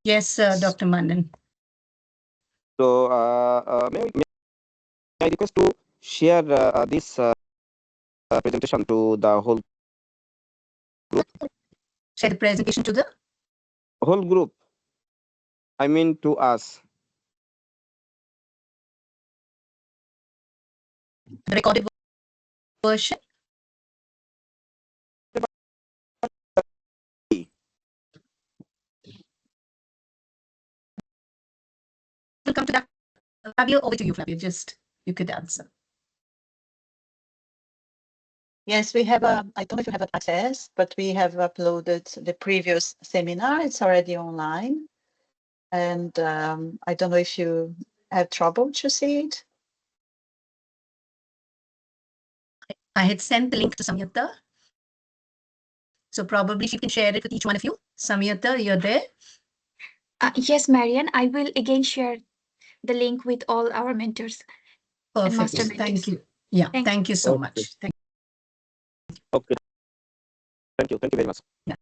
Yes, Dr. Manan. So, may I request to share this presentation to the Share the presentation to the whole group? I mean, to us. recorded version. We'll come to that. Flavia, over to you, Flavia. Just you could answer. Yes, we have I don't know if you have access, but we have uploaded the previous seminar. It's already online. And I don't know if you have trouble to see it. I had sent the link to Samyukta. So probably she can share it with each one of you. Samyukta, you're there? Yes, Marian, I will again share the link with all our mentors and master Perfect. mentors. Thank you. Yeah, thank you so Okay. much. Okay. Thank you. Thank you very much. Yeah.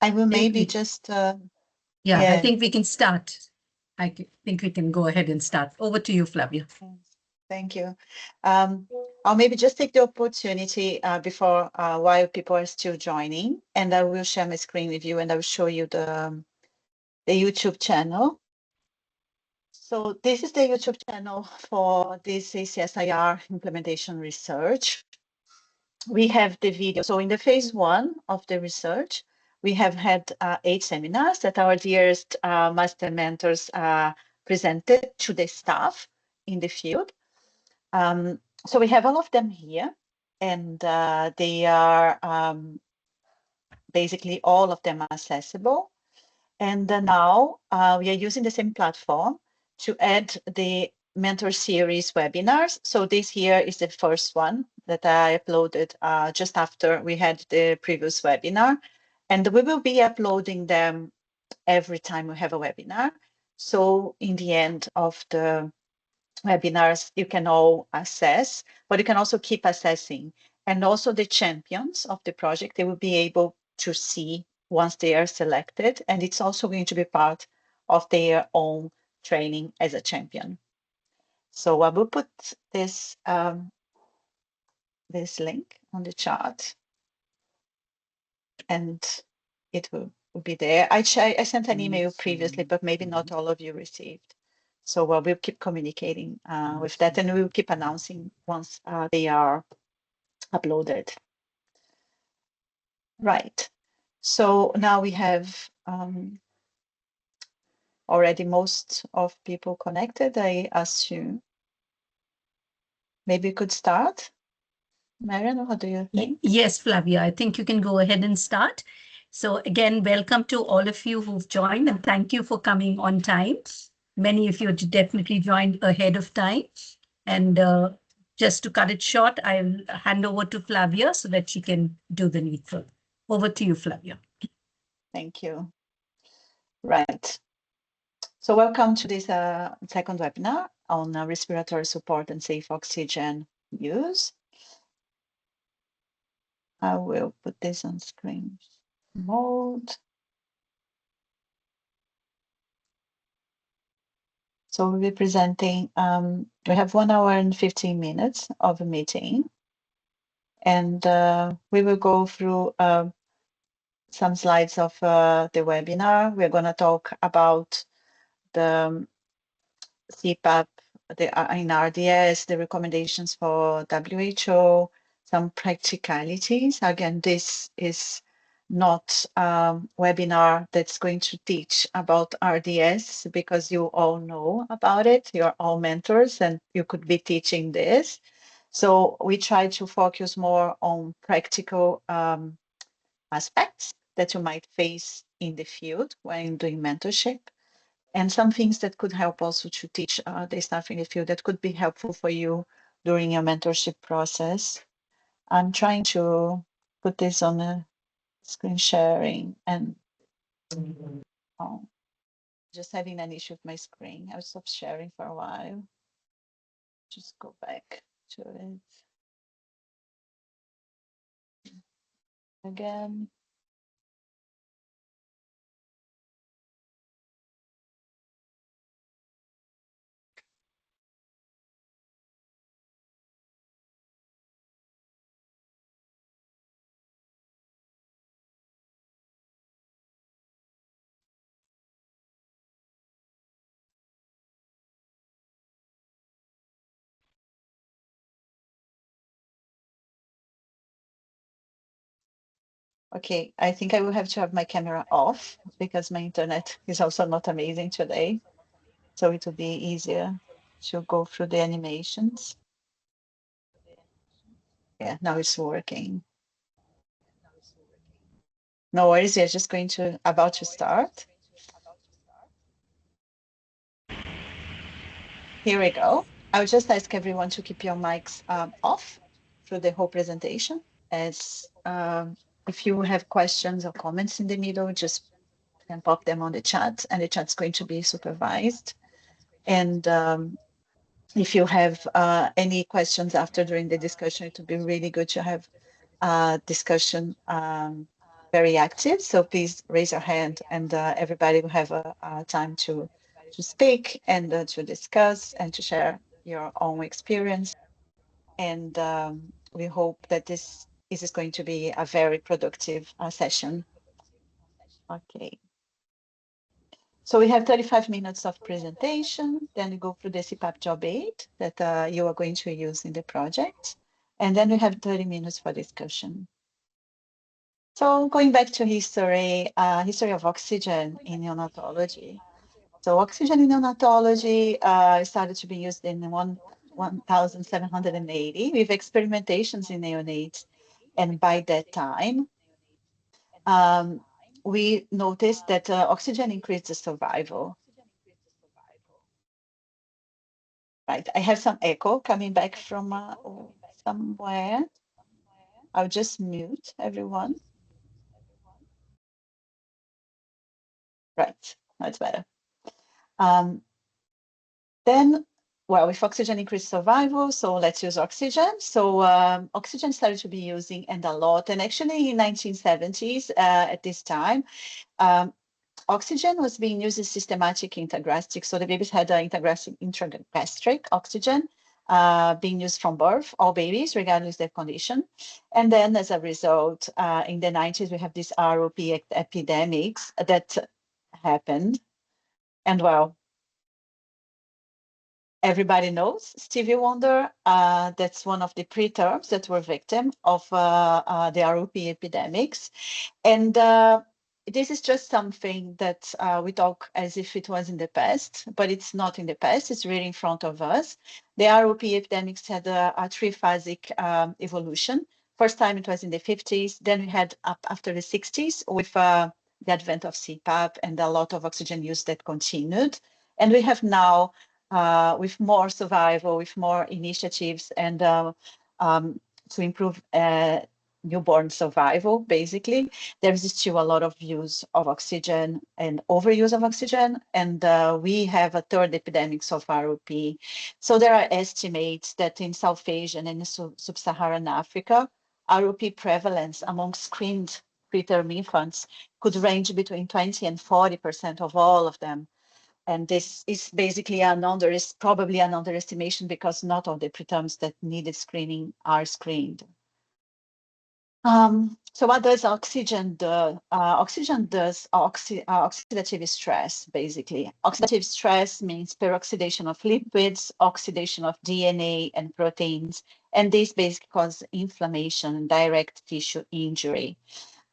I will maybe just Yeah, I think we can start. Think we can go ahead and start. Over to you, Flavia. Thank you. I'll maybe just take the opportunity before while people are still joining, and I will share my screen with you, and I will show you the YouTube channel. So this is the YouTube channel for this CSIR implementation research. We have the video. So in the phase 1 of the research, we have had 8 seminars that our dearest master mentors presented to the staff in the field. So we have all of them here, and they are basically all of them are accessible. And now we are using the same platform to add the mentor series webinars. So this here is the first one that I uploaded just after we had the previous webinar. And we will be uploading them every time we have a webinar. So in the end of the webinars, you can all access, but you can also keep assessing. And also the champions of the project, they will be able to see once they are selected. And it's also going to be part of their own training as a champion. So I will put this, this link on the chat, and it will be there. I sent an email previously, but maybe not all of you received. So we'll keep communicating with that, and we'll keep announcing once they are uploaded. Right. So now we have already most of people connected, I assume. Maybe we could start. Marian, what do you think? Yes, Flavia, I think you can go ahead and start. So again, welcome to all of you who've joined, and thank you for coming on time. Many of you definitely joined ahead of time. And just to cut it short, I'll hand over to Flavia so that she can do the needful. Over to you, Flavia. Thank you. Right. So welcome to this second webinar on respiratory support and safe oxygen use. I will put this on screen mode. So we'll be presenting, we have 1 hour and 15 minutes of a meeting. And we will go through some slides of the webinar. We're going to talk about the CPAP, in RDS, the recommendations for WHO, some practicalities. Again, this is not a webinar that's going to teach about RDS because you all know about it. You're all mentors and you could be teaching this. So we try to focus more on practical aspects that you might face in the field when doing mentorship, and some things that could help also to teach the staff in the field that could be helpful for you during your mentorship process. I'm trying to put this on a screen sharing and just having an issue with my screen. I'll stop sharing for a while. Just go back to it again. Okay, I think I will have to have my camera off because my internet is also not amazing today. So it will be easier to go through the animations. Yeah, now it's working. No worries, we're just about to start. Here we go. I would just ask everyone to keep your mics off through the whole presentation. As if you have questions or comments in the middle, just can pop them on the chat, and the chat's going to be supervised. And if you have any questions after during the discussion, it would be really good to have discussion very active. So please raise your hand, and everybody will have a time to speak and to discuss and to share your own experience. And we hope that this is going to be a very productive session. Okay. So we have 35 minutes of presentation, then we go through the CPAP job aid that you are going to use in the project. And then we have 30 minutes for discussion. So going back to history, history of oxygen in neonatology. So oxygen in neonatology started to be used in 1780 with experimentations in neonates. And by that time, we noticed that oxygen increased the survival. Right, I have some echo coming back from somewhere. I'll just mute everyone. Right, that's better. Then, well, if oxygen increased survival, so let's use oxygen. So oxygen started to be using and a lot. And actually in 1970s, at this time, oxygen was being used as systematic intragastric. So the babies had intragastric oxygen being used from birth, all babies, regardless of their condition. And then as a result, in the 90s, we have these ROP epidemics that happened. And well, everybody knows Stevie Wonder. That's one of the preterms that were victim of the ROP epidemics. And this is just something that we talk as if it was in the past, but it's not in the past. It's really in front of us. The ROP epidemics had a triphasic evolution. First time it was in the 50s. Then we had up after the 60s with the advent of CPAP and a lot of oxygen use that continued. And we have now with more survival, with more initiatives, and to improve newborn survival, basically. There's still a lot of use of oxygen and overuse of oxygen, and we have a third epidemic of ROP. So there are estimates that in South Asia and in Sub-Saharan Africa, ROP prevalence among screened preterm infants could range between 20 and 40% of all of them. And this is basically probably an underestimation because not all the preterms that needed screening are screened. So what does oxygen do? Oxygen does oxidative stress, basically. Oxidative stress means peroxidation of lipids, oxidation of DNA and proteins, and this basically causes inflammation and direct tissue injury.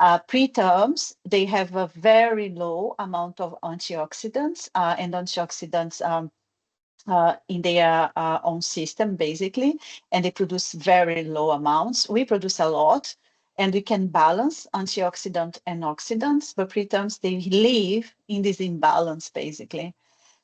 Preterms, they have a very low amount of antioxidants, and antioxidants in their own system, basically, and they produce very low amounts. We produce a lot, and we can balance antioxidant and oxidants, but preterms, they live in this imbalance, basically.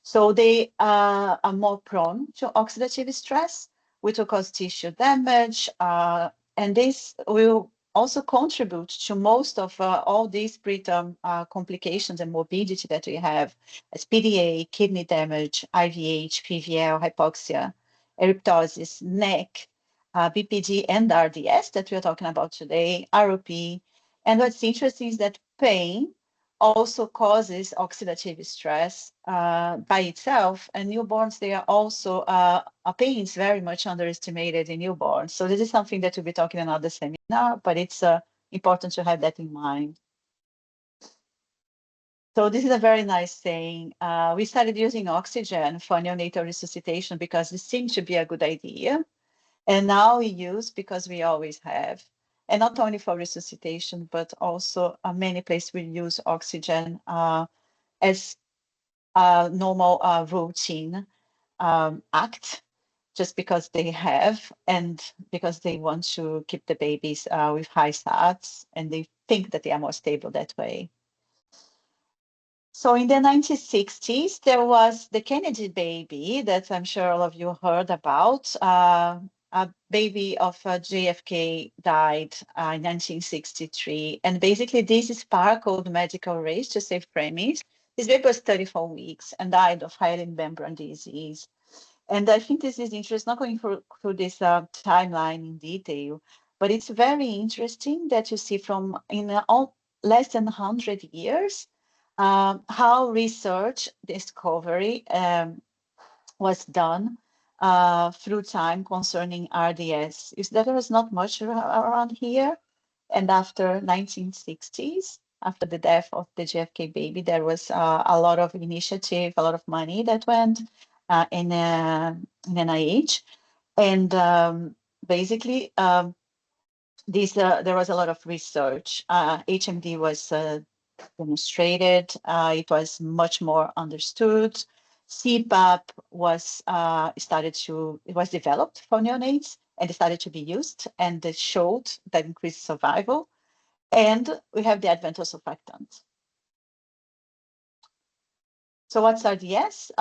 So they are more prone to oxidative stress, which will cause tissue damage, and this will also contribute to most of all these preterm complications and morbidity that we have, as PDA, kidney damage, IVH, PVL, hypoxia, eryptosis, NEC, BPD, and RDS that we're talking about today, ROP. And what's interesting is that pain also causes oxidative stress by itself, and newborns, they are also, pain is very much underestimated in newborns. So this is something that we'll be talking in another seminar, but it's important to have that in mind. So this is a very nice saying. We started using oxygen for neonatal resuscitation because this seemed to be a good idea. And now we use because we always have. And not only for resuscitation, but also many places we use oxygen as a normal routine act, just because they have, and because they want to keep the babies with high SATs, and they think that they are more stable that way. So in the 1960s, there was the Kennedy baby that I'm sure all of you heard about. A baby of JFK died in 1963. And basically, this sparkled medical race to save premise. This baby was 34 weeks and died of hyaline membrane disease. And I think this is interesting, not going through this timeline in detail, but it's very interesting that you see from in all less than 100 years, how research discovery was done through time concerning RDS. Is that there was not much around here, and after 1960s, after the death of the JFK baby, there was a lot of initiative, a lot of money that went in NIH, and basically there was a lot of research. HMD was demonstrated. It was much more understood. CPAP was it was developed for neonates, and it started to be used, and it showed that increased survival. And we have the advent of surfactants. So what's RDS?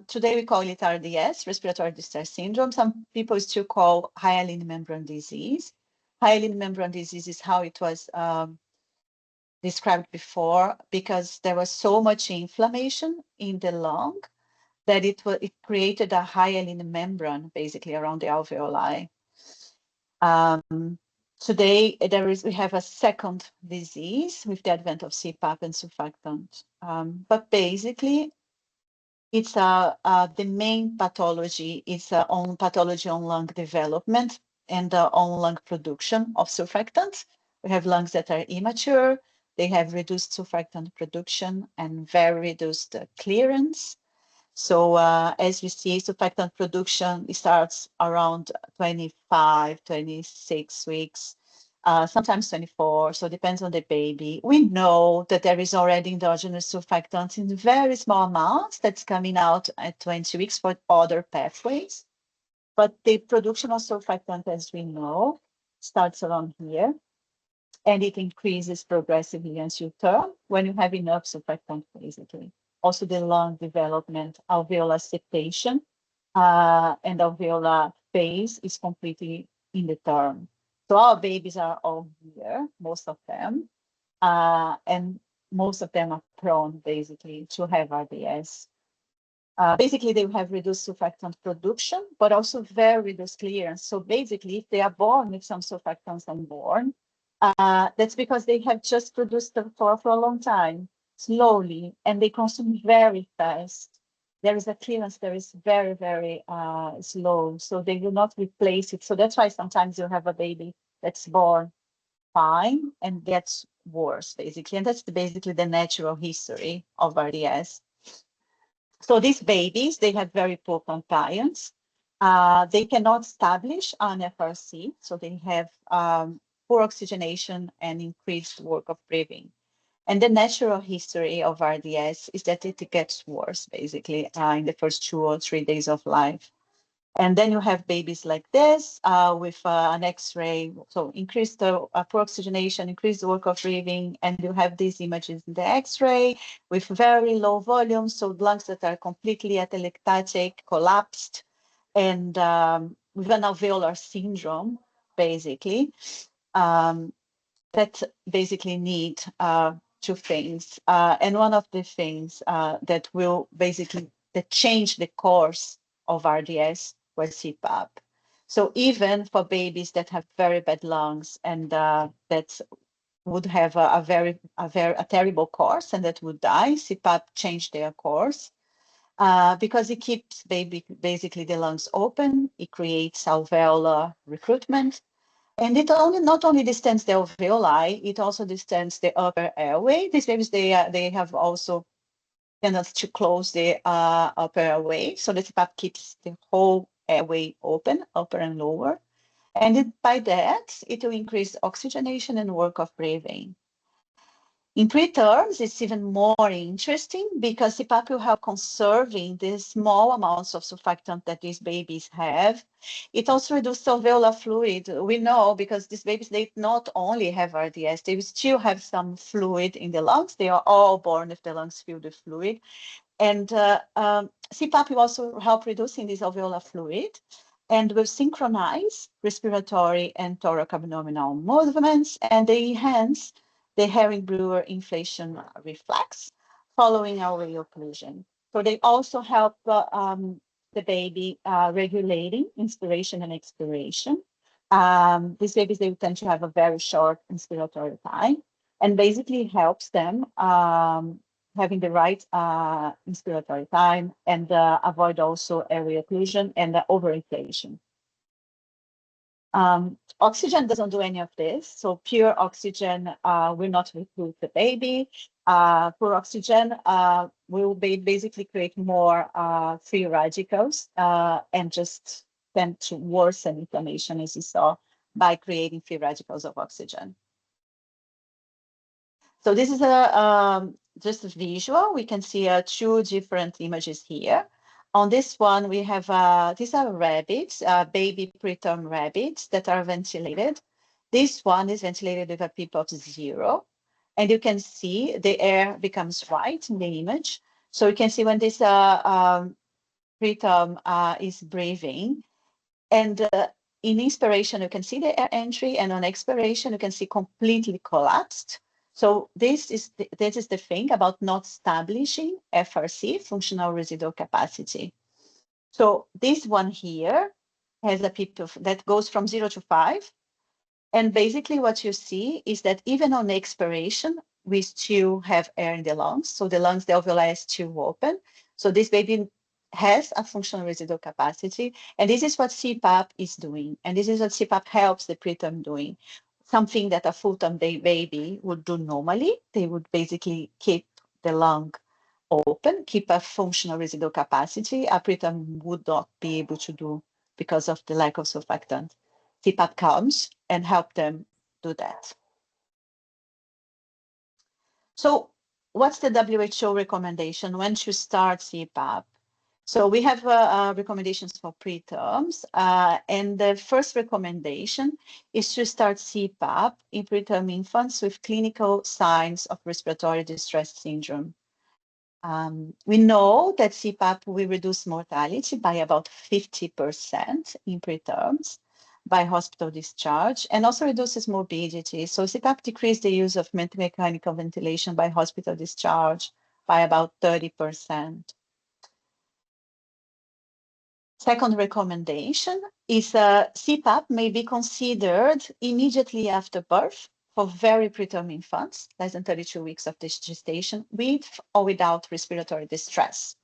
Today we call it RDS, respiratory distress syndrome. Some people still call hyaline membrane disease. Hyaline membrane disease is how it was described before, because there was so much inflammation in the lung that it created a hyaline membrane basically around the alveoli. Today we have a second disease with the advent of CPAP and surfactant, but basically it's the main pathology is on pathology on lung development and on lung production of surfactants. We have lungs that are immature. They have reduced surfactant production and very reduced clearance. So as we see, surfactant production starts around 25, 26 weeks, sometimes 24, so it depends on the baby. We know that there is already endogenous surfactant in very small amounts that's coming out at 20 weeks for other pathways. But the production of surfactant, as we know, starts around here, and it increases progressively as you term when you have enough surfactant, basically. Also the lung development, alveolar septation, and alveolar phase is completely in the term. So our babies are all here, most of them, and most of them are prone basically to have RDS. Basically, they have reduced surfactant production, but also very reduced clearance. So basically, if they are born with some surfactants unborn, that's because they have just produced them for a long time, slowly, and they consume very fast. There is a clearance that is very, very slow, so they will not replace it. So that's why sometimes you have a baby that's born fine and gets worse, basically. And that's basically the natural history of RDS. So these babies, they have very poor compliance. They cannot establish an FRC, so they have poor oxygenation and increased work of breathing. And the natural history of RDS is that it gets worse, basically, in the first 2 or 3 days of life. And then you have babies like this with an X-ray, so increased poor oxygenation, increased work of breathing, and you have these images in the X-ray with very low volumes, so lungs that are completely atelectatic, collapsed, and with an alveolar syndrome, basically, that basically need 2 things. And one of the things that will basically change the course of RDS was CPAP. So even for babies that have very bad lungs and that would have a terrible course and that would die, CPAP changed their course because it keeps basically the lungs open. It creates alveolar recruitment. And it not only distends the alveoli, it also distends the upper airway. These babies, they have also tendency to close the upper airway, so the CPAP keeps the whole airway open, upper and lower. And by that, it will increase oxygenation and work of breathing. In preterms, it's even more interesting because CPAP will help conserving the small amounts of surfactant that these babies have. It also reduces alveolar fluid. We know because these babies, they not only have RDS, they still have some fluid in the lungs. They are all born with the lungs filled with fluid. And CPAP will also help reducing this alveolar fluid and will synchronize respiratory and thoracoabdominal movements, and they enhance the Herring-Brewer inflation reflex following airway occlusion. So they also help the baby regulating inspiration and expiration. These babies, they tend to have a very short inspiratory time and basically helps them having the right inspiratory time and avoid also airway occlusion and overinflation. Oxygen doesn't do any of this. So pure oxygen will not recruit the baby. Poor oxygen will basically create more free radicals and just tend to worsen inflammation, as you saw, by creating free radicals of oxygen. So this is just a visual. We can see 2 different images here. On this one, we have, these are rabbits, baby preterm rabbits that are ventilated. This one is ventilated with a PEEP of 0. And you can see the air becomes white in the image. So you can see when this preterm is breathing. And in inspiration, you can see the air entry. And on expiration, you can see completely collapsed. So this is the thing about not establishing FRC, functional residual capacity. So this one here has a PEEP that goes from 0 to 5. And basically what you see is that even on expiration, we still have air in the lungs. So the lungs, the alveoli is still open. So this baby has a functional residual capacity. And this is what CPAP is doing. And this is what CPAP helps the preterm doing. Something that a full-term baby would do normally. They would basically keep the lung open, keep a functional residual capacity. A preterm would not be able to do because of the lack of surfactant. CPAP comes and help them do that. So what's the WHO recommendation when to start CPAP? So we have recommendations for preterms, and the first recommendation is to start CPAP in preterm infants with clinical signs of respiratory distress syndrome. We know that CPAP will reduce mortality by about 50% in preterms by hospital discharge and also reduces morbidity. So CPAP decreases the use of mechanical ventilation by hospital discharge by about 30%. Second recommendation is CPAP may be considered immediately after birth for very preterm infants, less than 32 weeks of gestation, with or without respiratory distress.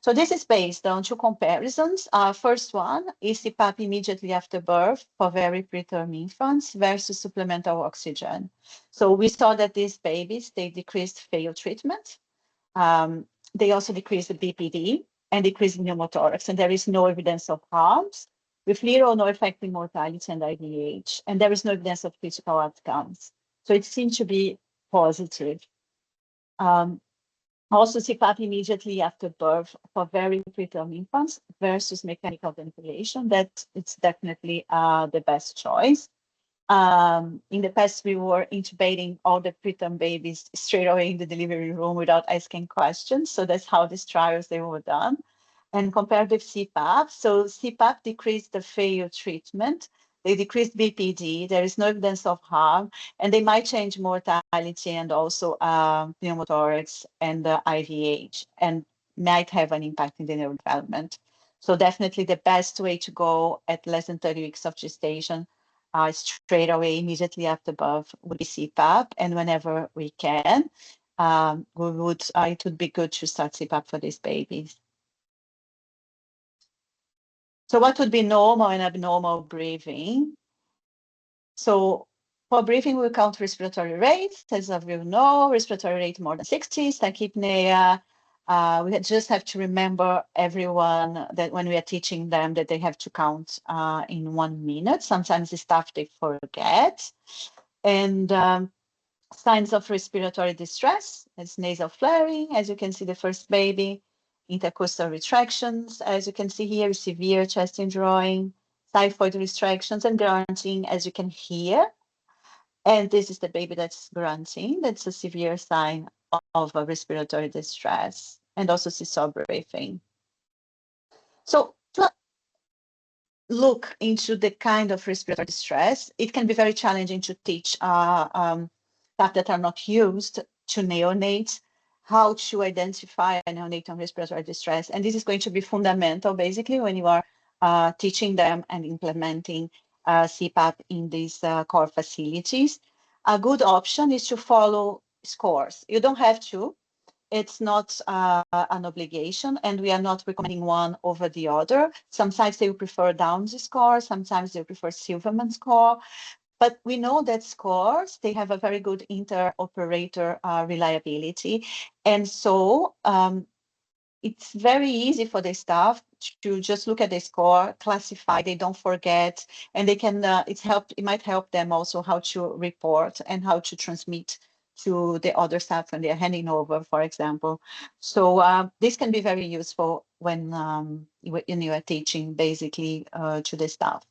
So this is based on two comparisons. First one is CPAP immediately after birth for very preterm infants versus supplemental oxygen. So we saw that these babies, they decreased failed treatment. They also decreased the BPD and decreased pneumothorax, and there is no evidence of harms with little or no effect in mortality and IVH, and there is no evidence of critical outcomes. So it seems to be positive. Also, CPAP immediately after birth for very preterm infants versus mechanical ventilation, that it's definitely the best choice. In the past, we were intubating all the preterm babies straight away in the delivery room without asking questions. So that's how these trials, they were done. And compared with CPAP, so CPAP decreased the failed treatment. They decreased BPD. There is no evidence of harm, and they might change mortality and also pneumothorax and IVH, and might have an impact in the neurodevelopment. So definitely the best way to go at less than 30 weeks of gestation, straight away, immediately after birth, would be CPAP, and whenever we can, it would be good to start CPAP for these babies. So what would be normal and abnormal breathing? So for breathing, we count respiratory rates. As you know, respiratory rate more than 60, tachypnea. We just have to remember everyone that when we are teaching them that they have to count in 1 minute. Sometimes the staff, they forget. And signs of respiratory distress, it's nasal flaring, as you can see, the first baby, intercostal retractions, as you can see here, severe chest indrawing, typhoid retractions, and grunting, as you can hear. And this is the baby that's grunting. That's a severe sign of a respiratory distress, and also seesaw breathing. So to look into the kind of respiratory distress, it can be very challenging to teach staff that are not used to neonates how to identify a neonatal respiratory distress. And this is going to be fundamental, basically, when you are teaching them and implementing CPAP in these core facilities. A good option is to follow scores. You don't have to. It's not an obligation, and we are not recommending one over the other. Sometimes they will prefer Downs score, sometimes they prefer Silverman score, but we know that scores, they have a very good inter-operator reliability. And so it's very easy for the staff to just look at the score, classify, they don't forget, and they can, it might help them also how to report and how to transmit to the other staff when they're handing over, for example. So this can be very useful when you are teaching basically to the staff.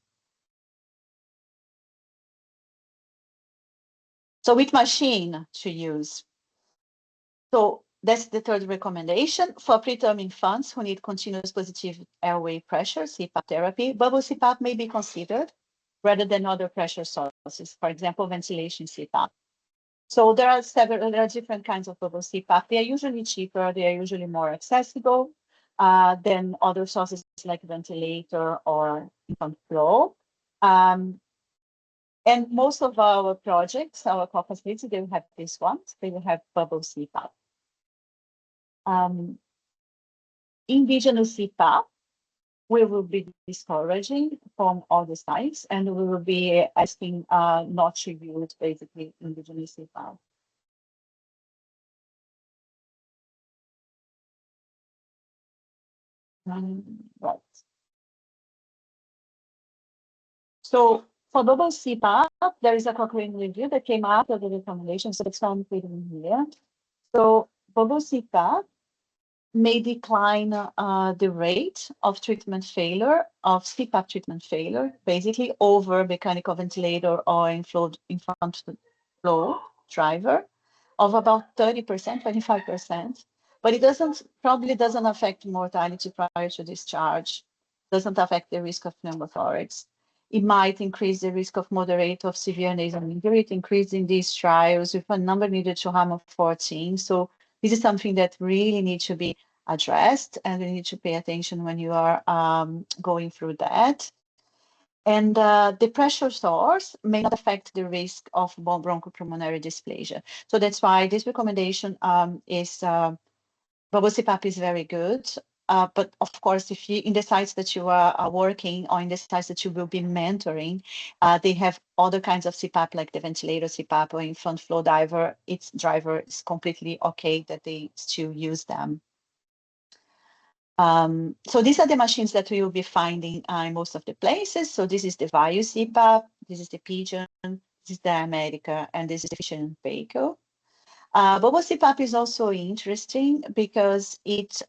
So which machine to use? So that's the third recommendation. For preterm infants who need continuous positive airway pressure, CPAP therapy, bubble CPAP may be considered rather than other pressure sources, for example, ventilation CPAP. So there are different kinds of bubble CPAP. They are usually cheaper, they are usually more accessible than other sources like ventilator or infant flow. And most of our projects, our core facilities, they will have these ones. They will have bubble CPAP. Indigenous CPAP, we will be discouraging from all the sites, and we will be asking not to use basically indigenous CPAP. Right. So for bubble CPAP, there is a Cochrane review that came out of the recommendations, so it's found in here. So bubble CPAP may decline the rate of treatment failure, of CPAP treatment failure, basically over mechanical ventilator or infront flow driver of about 30%, 25%. But it probably doesn't affect mortality prior to discharge, doesn't affect the risk of pneumothorax. It might increase the risk of moderate of severe nasal injury. It increased in these trials with a number needed to harm of 14. So this is something that really needs to be addressed, and we need to pay attention when you are going through that. And the pressure source may not affect the risk of bronchopulmonary dysplasia. So that's why this recommendation is bubble CPAP is very good. But of course, if you in the sites that you are working or in the sites that you will be mentoring, they have other kinds of CPAP like the ventilator CPAP or infant flow driver. Its driver is completely okay that they still use them. So these are the machines that we will be finding in most of the places. So this is the Vayu CPAP, this is the Pigeon, this is the America, and this is the Fission vehicle. Bubble CPAP is also interesting because it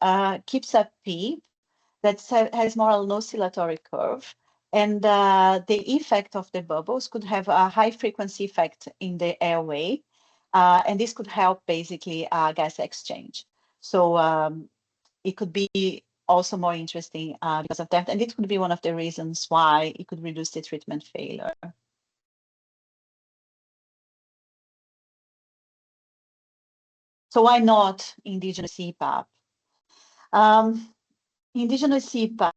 keeps a PEEP that has more an oscillatory curve. And the effect of the bubbles could have a high frequency effect in the airway. And this could help basically gas exchange. So it could be also more interesting because of that. And it could be one of the reasons why it could reduce the treatment failure. So why not indigenous CPAP? Indigenous CPAP,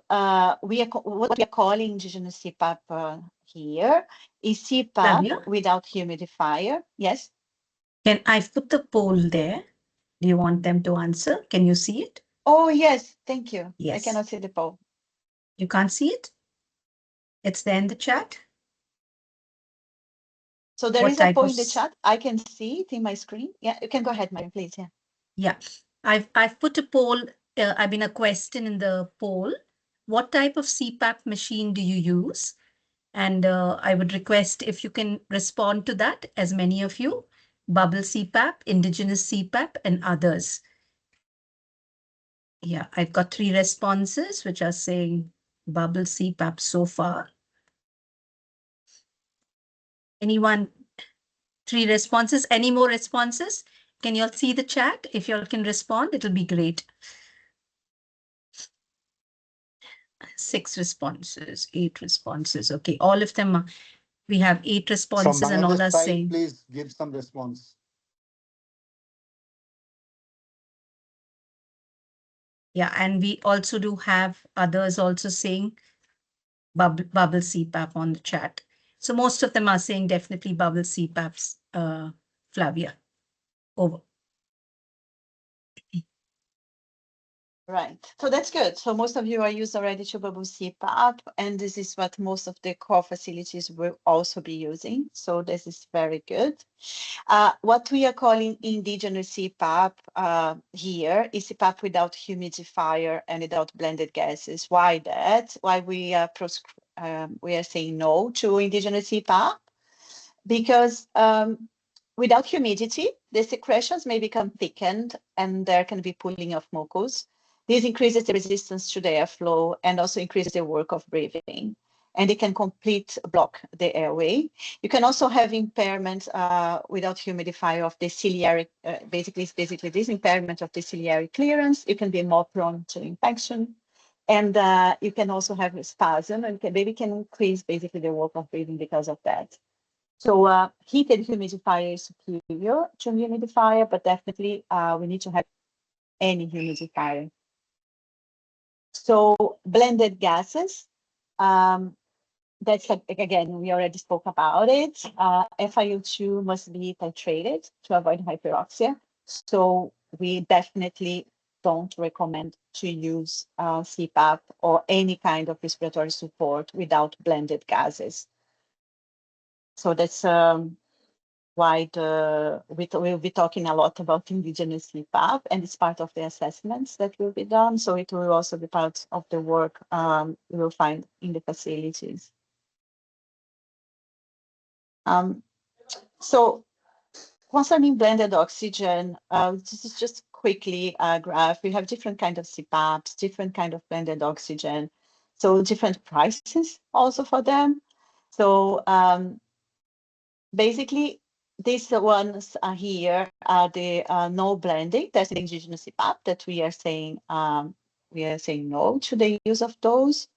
what we are calling indigenous CPAP here is CPAP Flavia? without humidifier. Yes. Can I put the poll there? Do you want them to answer? Can you see it? Oh, yes. Thank you. I Yes. cannot see the poll. You can't see it? It's there in the chat. So there What is a type poll of in the chat. I can see it in my screen. Yeah, you can go ahead, Mariam, please. Yeah. Yeah, I've put a poll, a question in the poll. What type of CPAP machine do you use? And I would request if you can respond to that, as many of you, bubble CPAP, indigenous CPAP, and others. Yeah, I've got 3 responses, which are saying bubble CPAP so far. Anyone? 3 responses. Any more responses? Can you all see the chat? If you all can respond, it'll be great. 6 responses, 8 responses. Okay, all of them are, we have 8 responses From and all are Bangladesh side, saying. please give some response. Yeah, and we also do have others also saying bubble CPAP on the chat. So most of them are saying definitely bubble CPAPs, Flavia. Over. Right. So that's good. So most of you are used already to bubble CPAP, and this is what most of the core facilities will also be using. So this is very good. What we are calling indigenous CPAP here is CPAP without humidifier and without blended gases. Why that? Why we are saying no to indigenous CPAP? Because without humidity, the secretions may become thickened and there can be pooling of mucus. This increases the resistance to the airflow and also increases the work of breathing. And it can complete block the airway. You can also have impairment without humidifier of the ciliary, basically this impairment of the ciliary clearance. You can be more prone to infection. And you can also have a spasm and baby can increase basically the work of breathing because of that. So heated humidifier is superior to humidifier, but definitely we need to have any humidifier. So blended gases, that's again, we already spoke about it. FiO2 must be titrated to avoid hyperoxia. So we definitely don't recommend to use CPAP or any kind of respiratory support without blended gases. So that's why we'll be talking a lot about indigenous CPAP, and it's part of the assessments that will be done. So it will also be part of the work we will find in the facilities. So concerning blended oxygen, this is just quickly a graph. We have different kinds of CPAPs, different kind of blended oxygen, so different prices also for them. So basically, these ones are here are the no blending. That's the indigenous CPAP that we are saying no to the use of those.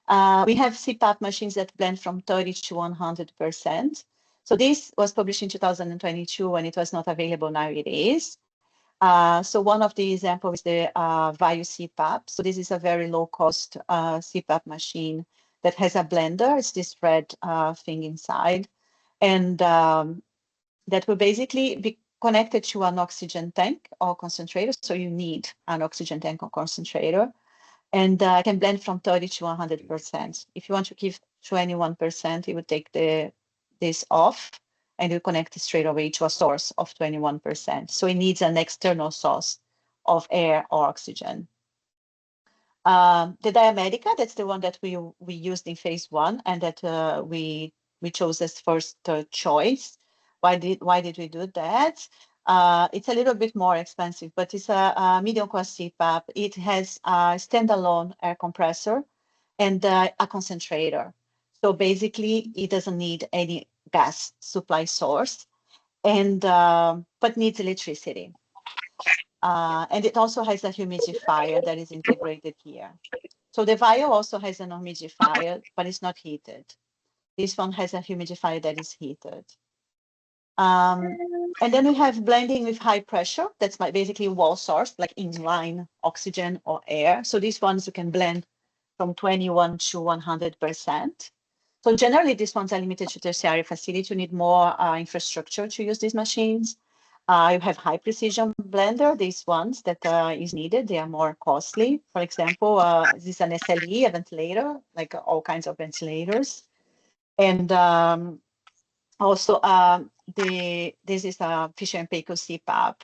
We have CPAP machines that blend from 30 to 100%. So this was published in 2022 when it was not available. Now it is. So one of the examples is the Vayu CPAP. So this is a very low cost CPAP machine that has a blender. It's this red thing inside. And that will basically connected to an oxygen tank or concentrator. So you need an oxygen tank or concentrator, and can blend from 30 to 100%. If you want to keep 21%, you would take this off and you connect it straight away to a source of 21%. So it needs an external source of air or oxygen. The Diamedica, that's the one that we used in phase 1 and that we chose as first choice. Why did we do that? It's a little bit more expensive, but it's a medium cost CPAP. It has a standalone air compressor and a concentrator. So basically, it doesn't need any gas supply source, and but needs electricity. And it also has a humidifier that is integrated here. So the vial also has an humidifier, but it's not heated. This one has a humidifier that is heated. And then we have blending with high pressure. That's basically wall source, like inline oxygen or air. So these ones you can blend from 21 to 100%. So generally, these ones are limited to tertiary facility. You need more infrastructure to use these machines. You have high precision blender, these ones that is needed, they are more costly. For example, this is an SLE, a ventilator, like all kinds of ventilators. And also, this is a Fisher & Paykel CPAP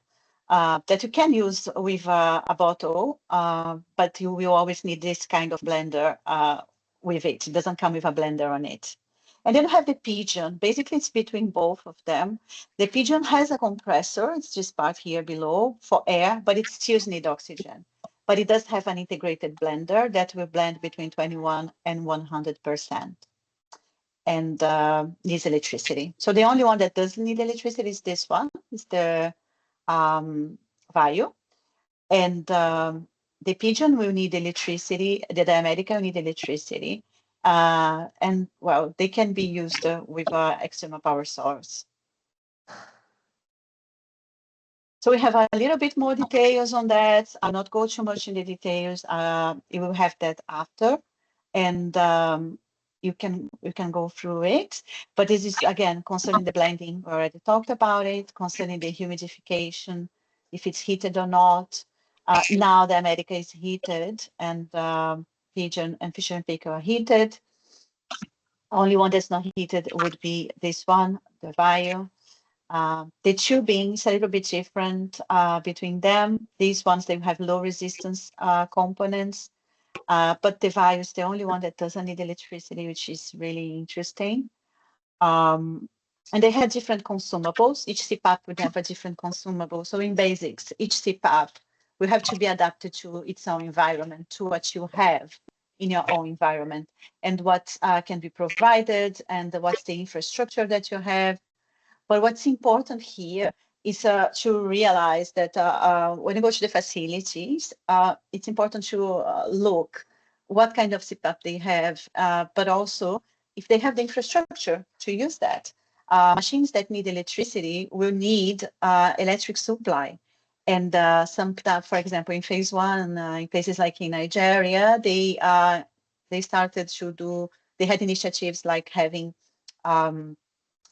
that you can use with a bottle, but you will always need this kind of blender with it. It doesn't come with a blender on it. And then you have the Pigeon. Basically, it's between both of them. The Pigeon has a compressor. It's this part here below for air, but it still needs oxygen. But it does have an integrated blender that will blend between 21 and 100%. And needs electricity. So the only one that doesn't need electricity is this one, is the Vaio. And the Pigeon will need electricity, the Diamedica will need electricity. And well, they can be used with an external power source. So we have a little bit more details on that. I'll not go too much in the details. You will have that after. And you can go through it. But this is, again, concerning the blending. We already talked about it, concerning the humidification, if it's heated or not. Now the America is heated, and Pigeon and Fisher & Paykel are heated. Only one that's not heated would be this one, the Vaio. The tubing is a little bit different between them. These ones, they have low resistance components. But the Vaio is the only one that doesn't need electricity, which is really interesting. And they had different consumables. Each CPAP would have a different consumable. So in basics, each CPAP will have to be adapted to its own environment, to what you have in your own environment, and what can be provided, and what's the infrastructure that you have. But what's important here is to realize that when you go to the facilities, it's important to look what kind of CPAP they have, but also if they have the infrastructure to use that. Machines that need electricity will need electric supply. And for example, in phase 1, in places like in Nigeria, they started to they had initiatives like having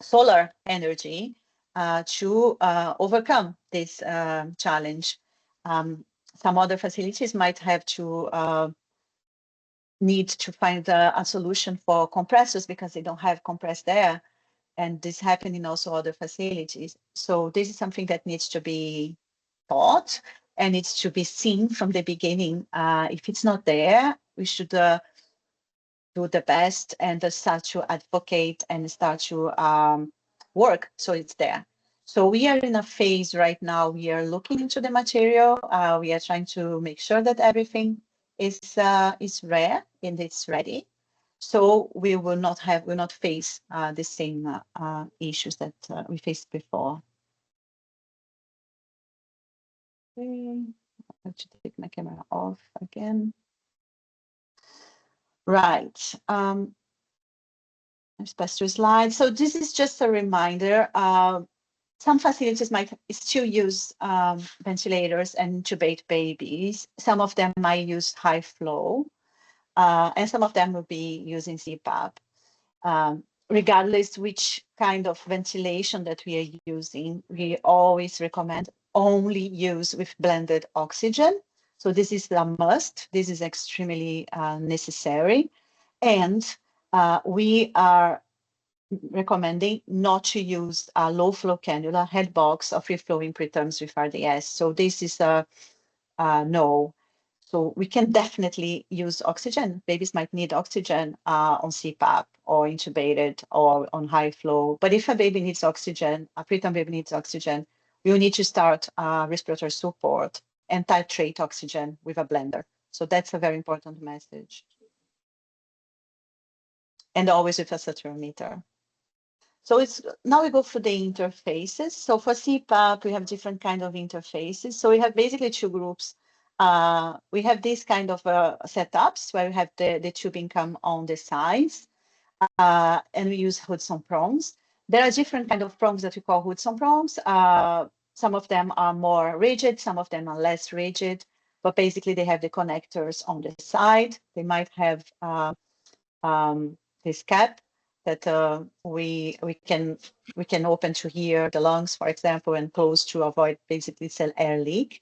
solar energy to overcome this challenge. Some other facilities might have to need to find a solution for compressors because they don't have compressed air. And this happened in also other facilities. So this is something that needs to be taught and needs to be seen from the beginning. If it's not there, we should do the best and start to advocate and start to work so it's there. So we are in a phase right now. We are looking into the material. We are trying to make sure that everything is rare and it's ready. So we will not face the same issues that we faced before. Okay. I have to take my camera off again. Right. Let's pass through slides. So this is just a reminder. Some facilities might still use ventilators and intubate babies. Some of them might use high flow, and some of them will be using CPAP. regardless which kind of ventilation that we are using, we always recommend only use with blended oxygen. So this is a must. This is extremely necessary. And we are recommending not to use a low flow cannula, head box, or free flowing preterms with RDS. So this is a no. So we can definitely use oxygen. Babies might need oxygen on CPAP or intubated or on high flow. But if a baby needs oxygen, a preterm baby needs oxygen, we will need to start respiratory support and titrate oxygen with a blender. So that's a very important message. And always with a saturometer. So it's now we go through the interfaces. So for CPAP, we have different kind of interfaces. So we have basically two groups. We have these kind of setups where we have the tubing come on the sides, and we use hoods on prongs. There are different kind of prongs that we call hoods on prongs. Some of them are more rigid, some of them are less rigid, but basically they have the connectors on the side. They might have this cap that we can open to here the lungs, for example, and close to avoid basically cell air leak.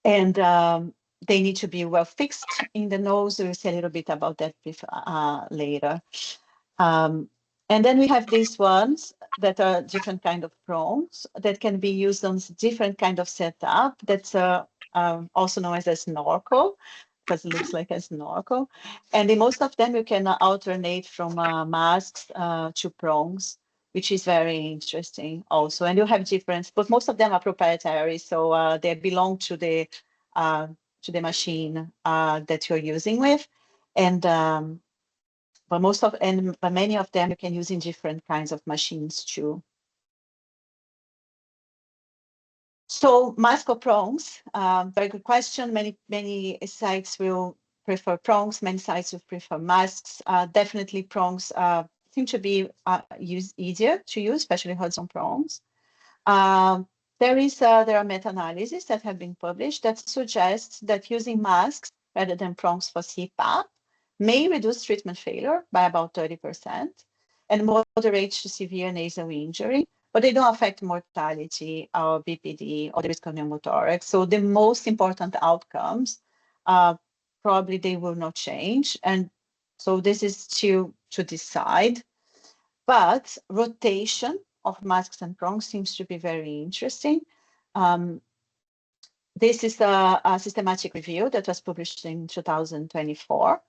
And they need to be well fixed in the nose. We'll see a little bit about that later. And then we have these ones that are different kind of prongs that can be used on different kind of setup. That's also known as a snorkel, because it looks like a snorkel. And in most of them, you can alternate from masks to prongs, which is very interesting also. And you have different, but most of them are proprietary, so they belong to the machine that you're using with. And but many of them you can use in different kinds of machines too. So mask or prongs, very good question. Many sites will prefer prongs, many sites will prefer masks. Definitely prongs seem to be easier to use, especially hoods-on prongs. There are meta-analyses that have been published that suggest that using masks rather than prongs for CPAP may reduce treatment failure by about 30% and moderate to severe nasal injury, but they don't affect mortality or BPD or the risk of pneumothorax. So the most important outcomes, probably they will not change. And so this is to decide. But rotation of masks and prongs seems to be very interesting. This is a systematic review that was published in 2024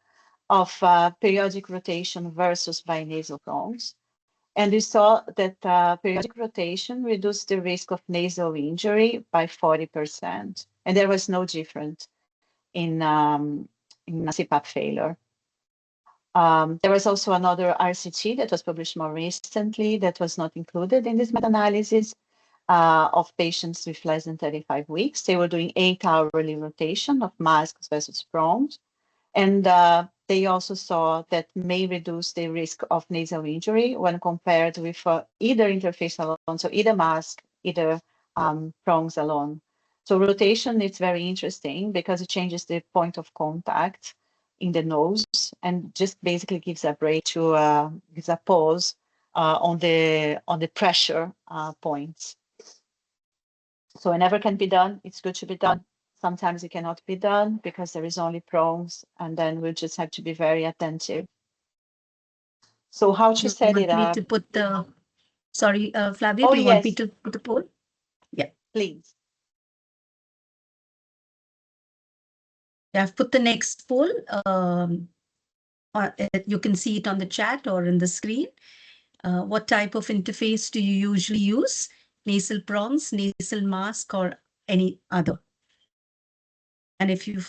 of periodic rotation versus binasal prongs. And we saw that periodic rotation reduced the risk of nasal injury by 40%. And there was no difference in CPAP failure. There was also another RCT that was published more recently that was not included in this meta-analysis of patients with less than 35 weeks. They were doing 8-hourly rotation of masks versus prongs. And they also saw that may reduce the risk of nasal injury when compared with either interface alone, so either mask, either prongs alone. So rotation is very interesting because it changes the point of contact in the nose and just basically gives a break to gives a pause on the pressure points. So whenever can be done, it's good to be done. Sometimes it cannot be done because there is only prongs, and then we'll just have to be very attentive. So how to set it up? To put the, sorry, Flavia, Oh, do you want me yes. to put the poll? Yeah. Please. Yeah, I've put the next poll. You can see it on the chat or in the screen. What type of interface do you usually use? Nasal prongs, nasal mask, or any other? And if you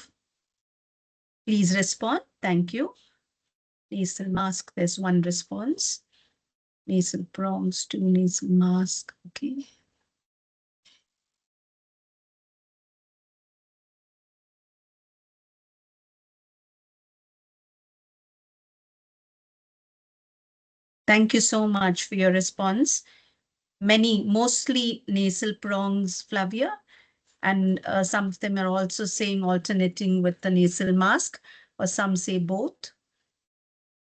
please respond, thank you. Nasal mask, there's one response. Nasal prongs, 2 nasal mask, okay. Thank you so much for your response. Mostly nasal prongs, Flavia, and some of them are also saying alternating with the nasal mask, or some say both.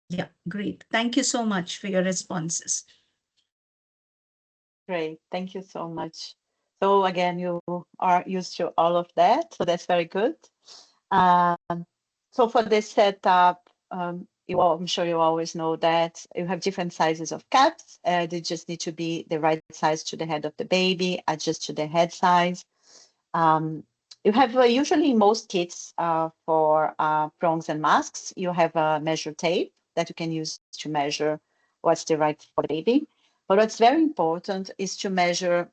Yeah, great. Thank you so much for your responses. Great, thank you so much. So again, you are used to all of that, so that's very good. So for this setup, I'm sure you always know that you have different sizes of caps. They just need to be the right size to the head of the baby, adjust to the head size. You have usually in most kits for prongs and masks, you have a measure tape that you can use to measure what's the right for the baby. But what's very important is to measure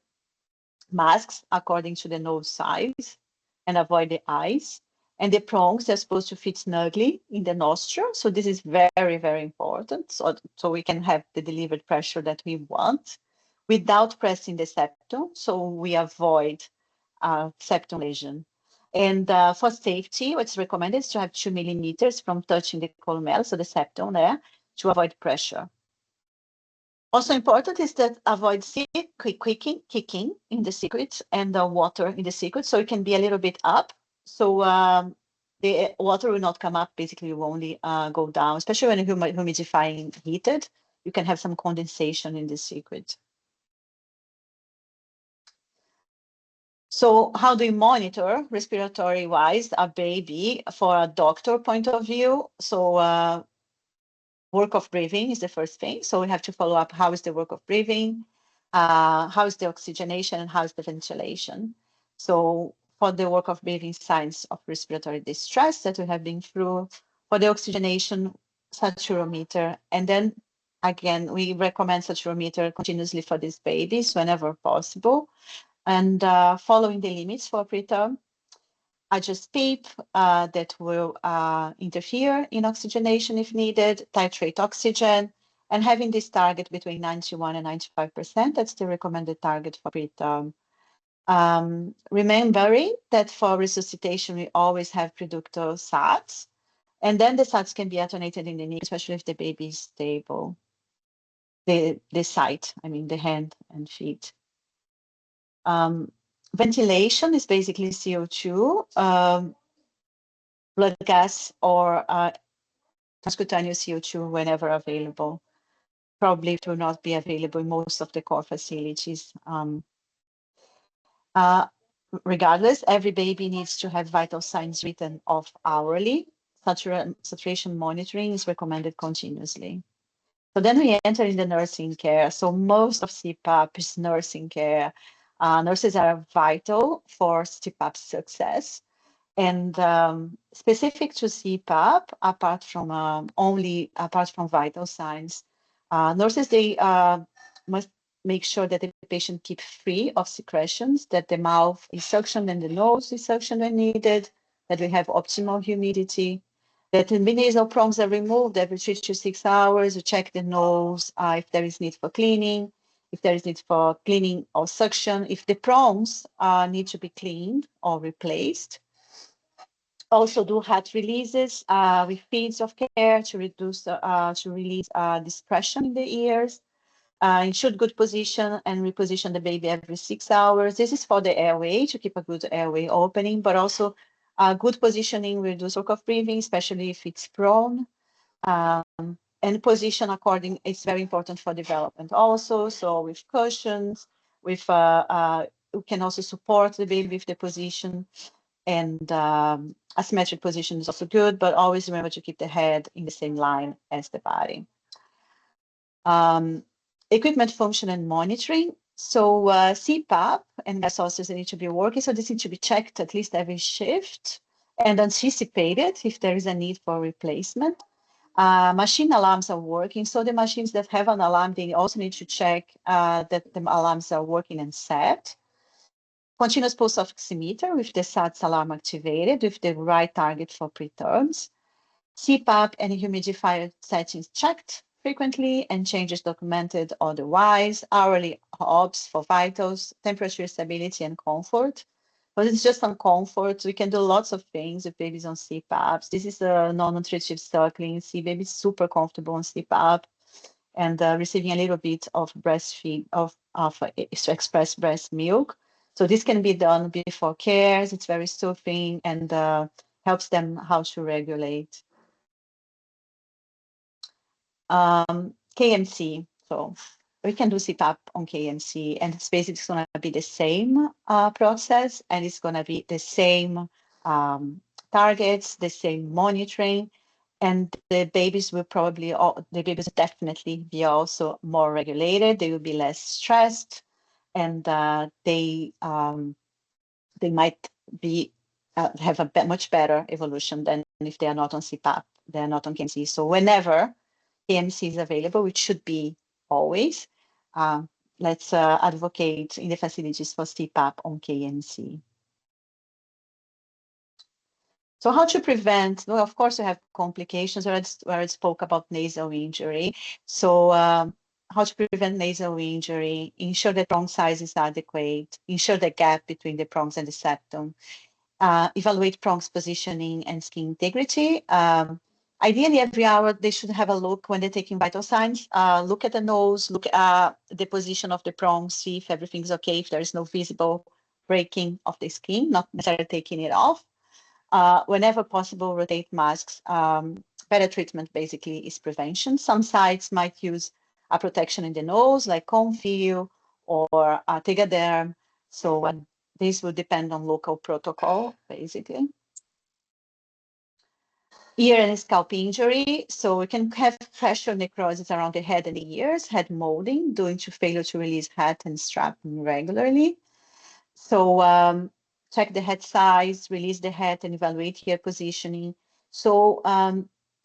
masks according to the nose size and avoid the eyes. And the prongs are supposed to fit snugly in the nostril. So this is very, very important. So we can have the delivered pressure that we want without pressing the septum. So we avoid septum lesion. And for safety, what's recommended is to have 2 millimeters from touching the columella, so the septum there, to avoid pressure. Also important is that avoid kicking in the circuit and the water in the circuit, so it can be a little bit up. So the water will not come up, basically it will only go down, especially when humidifying heated, you can have some condensation in the circuit. So how do you monitor respiratory wise a baby for a doctor point of view? So work of breathing is the first thing. So we have to follow up how is the work of breathing, how is the oxygenation, and how is the ventilation. So for the work of breathing, signs of respiratory distress that we have been through, for the oxygenation, saturometer, and then again, we recommend saturometer continuously for these babies whenever possible, and following the limits for preterm. Adjust PEEP that will interfere in oxygenation if needed, titrate oxygen, and having this target between 91 and 95%, that's the recommended target for preterm. Remembering that for resuscitation, we always have preductal SATs, and then the SATs can be attenuated in the knee, especially if the baby is stable. The site, I mean the hand and feet. Ventilation is basically CO2. Blood gas or transcutaneous CO2 whenever available. Probably it will not be available in most of the core facilities. Regardless, every baby needs to have vital signs written off hourly. Saturation monitoring is recommended continuously. So then we enter in the nursing care. So most of CPAP is nursing care. Nurses are vital for CPAP success. And specific to CPAP, apart from vital signs, nurses, they must make sure that the patient keep free of secretions, that the mouth is suctioned and the nose is suctioned when needed, that we have optimal humidity, that the nasal prongs are removed every 3 to 6 hours. We check the nose if there is need for cleaning, if there is need for cleaning or suction, if the prongs need to be cleaned or replaced. Also do hat releases with feeds of care to release this pressure in the ears. Ensure good position and reposition the baby every 6 hours. This is for the airway, to keep a good airway opening, but also good positioning will reduce work of breathing, especially if it's prone. And position according, it's very important for development also. So with cushions, we can also support the baby with the position, and asymmetric position is also good, but always remember to keep the head in the same line as the body. Equipment function and monitoring. So CPAP and gas sources, they need to be working, so this need to be checked at least every shift and anticipated if there is a need for replacement. Machine alarms are working, so the machines that have an alarm, they also need to check that the alarms are working and set. Continuous pulse oximeter with the SATS alarm activated with the right target for preterms. CPAP and humidifier settings checked frequently and changes documented otherwise. Hourly obs for vitals, temperature stability and comfort. But it's just on comfort. We can do lots of things with babies on CPAPs. This is a non-nutritive suckling. See babies super comfortable on CPAP and receiving a little bit of breastfeed of express breast milk. So this can be done before cares. It's very soothing and helps them how to regulate. KMC. So we can do CPAP on KMC, and it's basically going to be the same process, and it's going to be the same targets, the same monitoring, and the babies will probably, the babies definitely be also more regulated. They will be less stressed, and they might be have a much better evolution than if they are not on CPAP, they are not on KMC. So whenever KMC is available, which should be always, let's advocate in the facilities for CPAP on KMC. So how to prevent? Well, of course, you have complications where I spoke about nasal injury. So how to prevent nasal injury? Ensure that prong size is adequate. Ensure the gap between the prongs and the septum. Evaluate prongs positioning and skin integrity. Ideally, every hour, they should have a look when they're taking vital signs. Look at the nose, look at the position of the prongs, see if everything's okay, if there is no visible breaking of the skin, not necessarily taking it off. Whenever possible, rotate masks. Better treatment basically is prevention. Some sites might use a protection in the nose, like Confeel or Tegaderm. So this will depend on local protocol, basically. Ear and scalp injury. So we can have pressure necrosis around the head and the ears, head molding, due to failure to release hat and strap regularly. So check the head size, release the head, and evaluate ear positioning. So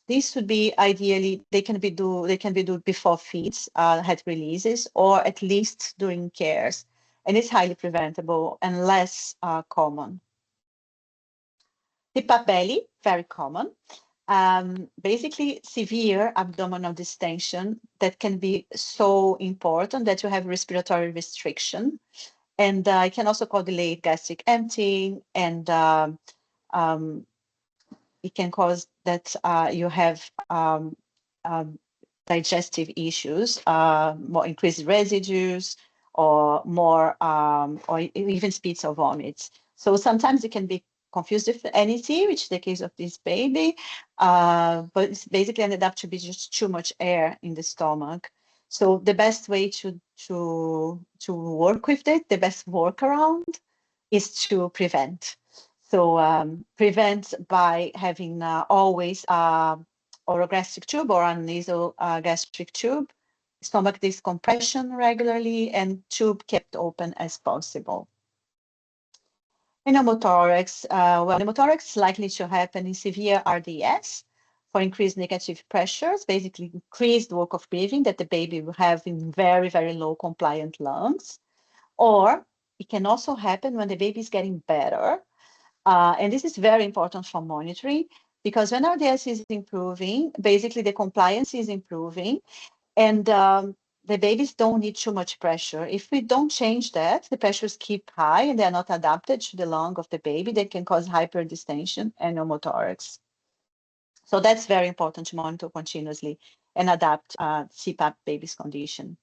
this would be ideally, they can be do before feeds, head releases, or at least during cares. And it's highly preventable and less common. CPAP belly, very common. Basically, severe abdominal distension that can be so important that you have respiratory restriction. And it can also cause delayed gastric emptying, and it can cause that you have digestive issues, more increased residues, or more, or even spits or vomits. So sometimes it can be confused with NET, which is the case of this baby, but it's basically ended up to be just too much air in the stomach. So the best way to work with it, the best workaround, is to prevent. So prevent by having always orogastric tube or a nasal gastric tube, stomach decompression regularly, and tube kept open as possible. Pneumothorax, well, pneumothorax is likely to happen in severe RDS for increased negative pressures, basically increased work of breathing that the baby will have in very, very low compliant lungs. Or it can also happen when the baby is getting better. And this is very important for monitoring, because when RDS is improving, basically the compliance is improving, and the babies don't need too much pressure. If we don't change that, the pressures keep high and they're not adapted to the lung of the baby, they can cause hyperdistension and pneumothorax. So that's very important to monitor continuously and adapt CPAP baby's condition.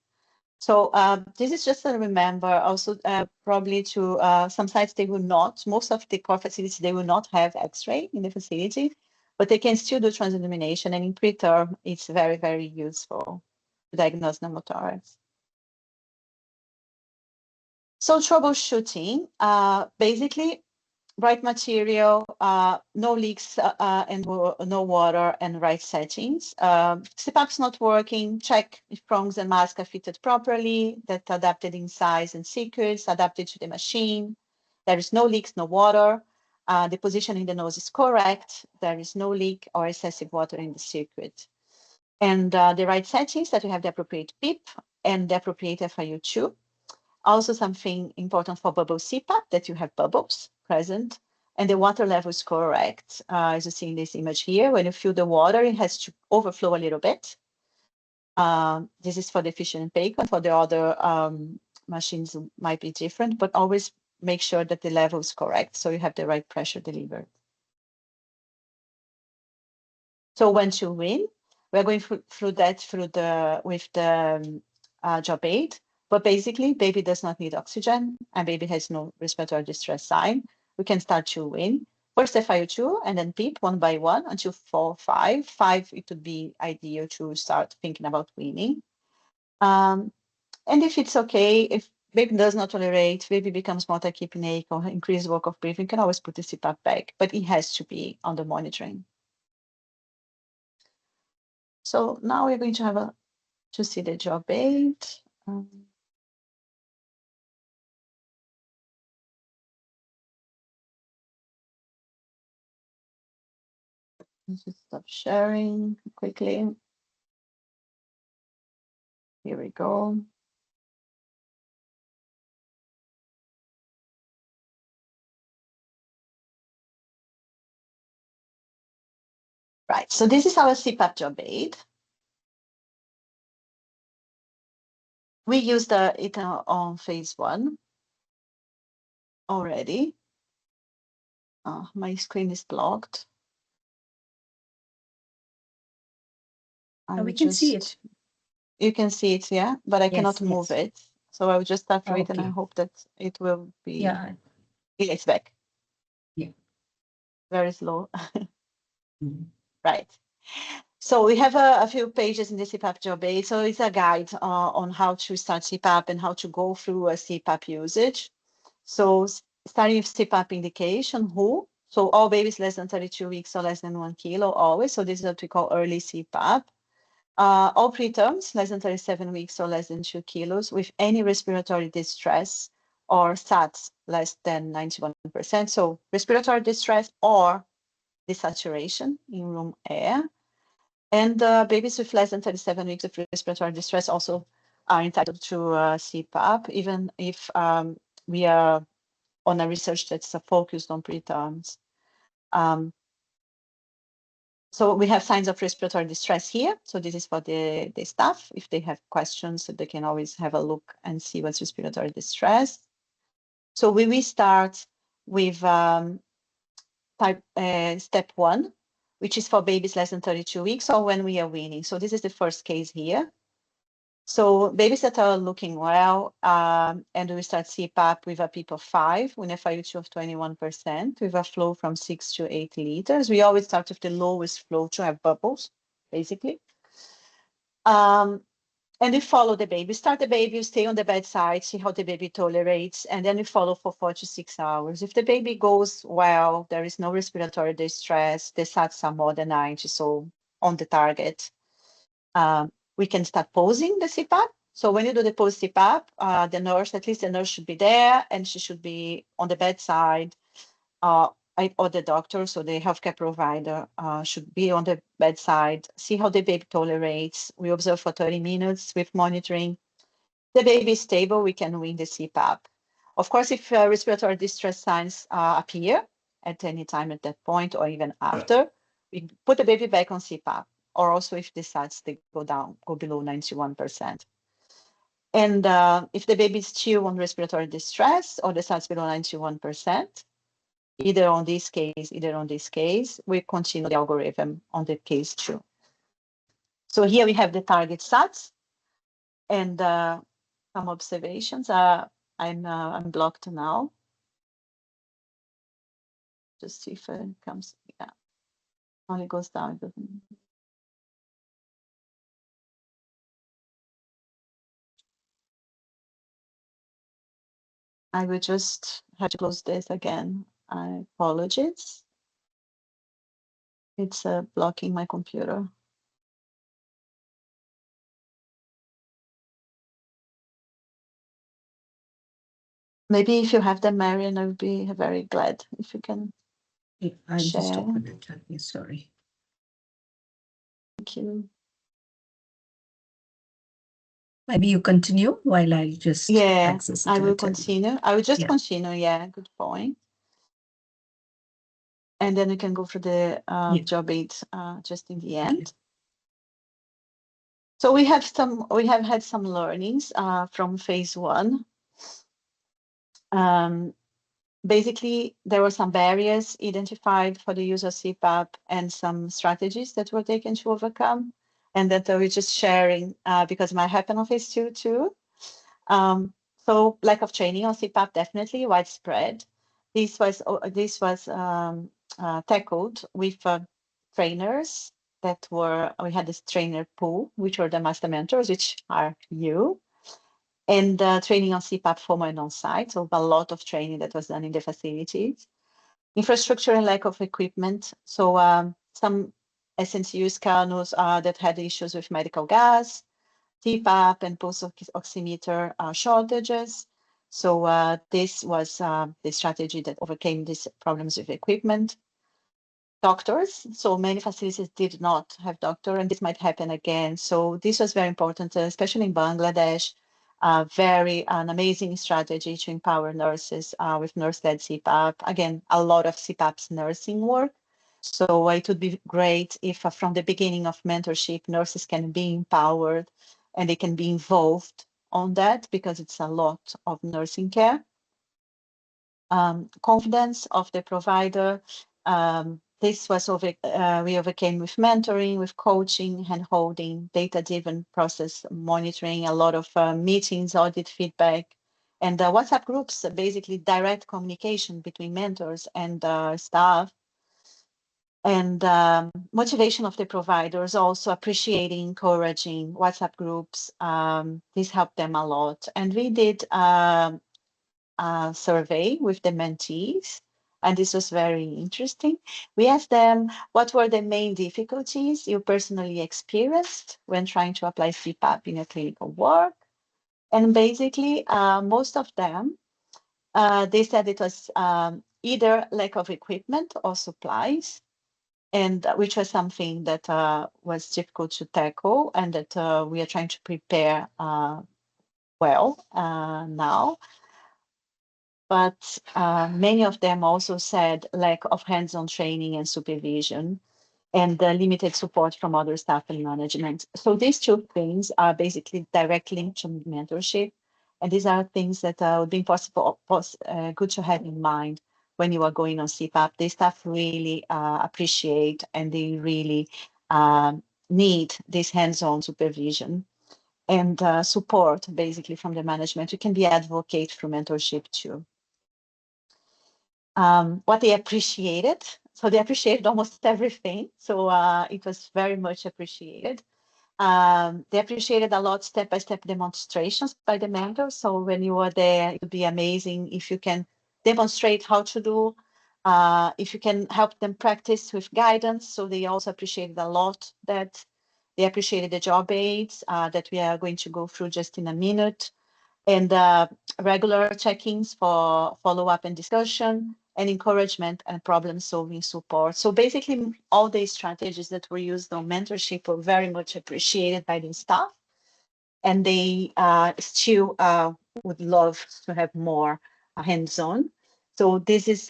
So this is just to remember also probably to some sites, they will not, most of the core facilities, they will not have X-ray in the facility, but they can still do transillumination, and in preterm, it's very, very useful to diagnose pneumothorax. So troubleshooting, basically, right material, no leaks and no water, and right settings. CPAP's not working, check if prongs and masks are fitted properly, that adapted in size and sequence, adapted to the machine. There is no leaks, no water. The position in the nose is correct. There is no leak or excessive water in the circuit. And the right settings, that you have the appropriate PIP and the appropriate FIU tube. Also something important for bubble CPAP, that you have bubbles present and the water level is correct. As you see in this image here, when you fill the water, it has to overflow a little bit. This is for the efficient and bacon. For the other machines, might be different, but always make sure that the level is correct, so you have the right pressure delivered. So when to win, we're going through that with the job aid. But basically, baby does not need oxygen and baby has no respiratory distress sign. We can start to win. First FiO2 and then PEEP one by one until 4, 5. 5, it would be ideal to start thinking about weaning. And if it's okay, if baby does not tolerate, baby becomes multi-keeping or increased work of breathing, you can always put the CPAP back, but it has to be under monitoring. So now we're going to have to see the job aid. Let's just stop sharing quickly. Here we go. Right, so this is our CPAP job aid. We used it on phase 1 already. My screen is blocked. We can see it. You can see it, yeah, but I cannot move it. So I will just start it and I hope that it will be. Yeah, it's back. Yeah. Very slow. Right. So we have a few pages in the CPAP job aid. So it's a guide on how to start CPAP and how to go through a CPAP usage. So starting with CPAP indication, who? So all babies less than 32 weeks or less than 1 kilo always. So this is what we call early CPAP. All preterms less than 37 weeks or less than 2 kilos with any respiratory distress or SATs less than 91%. So respiratory distress or desaturation in room air. And babies with less than 37 weeks of respiratory distress also are entitled to CPAP, even if we are on a research that's focused on preterms. So we have signs of respiratory distress here. So this is for the staff. If they have questions, they can always have a look and see what's respiratory distress. So we start with step 1, which is for babies less than 32 weeks or when we are weaning. So this is the first case here. So babies that are looking well, and we start CPAP with a PEEP of 5, with a FiO2 of 21%, with a flow from 6 to 8 liters. We always start with the lowest flow to have bubbles, basically. And we follow the baby. Start the baby, stay on the bedside, see how the baby tolerates, and then we follow for 4 to 6 hours. If the baby goes well, there is no respiratory distress, the SATs are more than 90, so on the target. We can start pausing the CPAP. So when you do the pause CPAP, the nurse, at least the nurse should be there and she should be on the bedside, or the doctor, so the healthcare provider should be on the bedside, see how the baby tolerates. We observe for 30 minutes with monitoring. The baby is stable, we can wean the CPAP. Of course, if respiratory distress signs appear at any time at that point or even after, we put the baby back on CPAP. Or also if the SATs, they go below 91%. And if the baby is still on respiratory distress or the SATs below 91%, either on this case, we continue the algorithm on the case 2. So here we have the target SATs and some observations. I'm blocked now. Just see if it comes, yeah, only goes down, it doesn't. I will just have to close this again. I apologize. It's blocking my computer. Maybe if you have them, Marion, I would be very glad if you can I'll share. just open it. Sorry. Thank you. Maybe you continue while I just access it. I will continue. I will just continue. Yeah, good point. And then we can go for the job aid just in the end. So we have had some learnings from phase 1. Basically, there were some barriers identified for the use of CPAP and some strategies that were taken to overcome, and that we're just sharing because it might happen on phase 2 too. So lack of training on CPAP, definitely widespread. This was tackled with trainers that were, we had this trainer pool, which were the master mentors, which are you, and training on CPAP formal and on-site. So a lot of training that was done in the facilities. Infrastructure and lack of equipment. So some SNCUs canoes that had issues with medical gas, CPAP and pulse oximeter shortages. So this was the strategy that overcame these problems with equipment. Doctors, so many facilities did not have doctor, and this might happen again. So this was very important, especially in Bangladesh. An amazing strategy to empower nurses with nurse-led CPAP. Again, a lot of CPAP's nursing work. So it would be great if from the beginning of mentorship, nurses can be empowered and they can be involved on that, because it's a lot of nursing care. Confidence of the provider. This was we overcame with mentoring, with coaching, hand-holding, data-driven process monitoring, a lot of meetings, audit feedback, and WhatsApp groups, basically direct communication between mentors and staff. And motivation of the providers, also appreciating, encouraging WhatsApp groups. This helped them a lot. And we did a survey with the mentees, and this was very interesting. We asked them, what were the main difficulties you personally experienced when trying to apply CPAP in your clinical work? And basically, most of them, they said it was either lack of equipment or supplies, and which was something that was difficult to tackle, and that we are trying to prepare well now. But many of them also said lack of hands-on training and supervision, and limited support from other staff and management. So these two things are basically direct link to mentorship, and these are things that would be good to have in mind when you are going on CPAP. The staff really appreciate, and they really need this hands-on supervision and support, basically, from the management. You can be advocate through mentorship too. What they appreciated. So they appreciated almost everything. So it was very much appreciated. They appreciated a lot step-by-step demonstrations by the mentors. So when you are there, it would be amazing if you can demonstrate how to do, if you can help them practice with guidance. So they also appreciated a lot that. They appreciated the job aids that we are going to go through just in a minute, and regular check-ins for follow-up and discussion, and encouragement and problem-solving support. So basically, all the strategies that were used on mentorship were very much appreciated by the staff, and they still would love to have more hands-on. So this is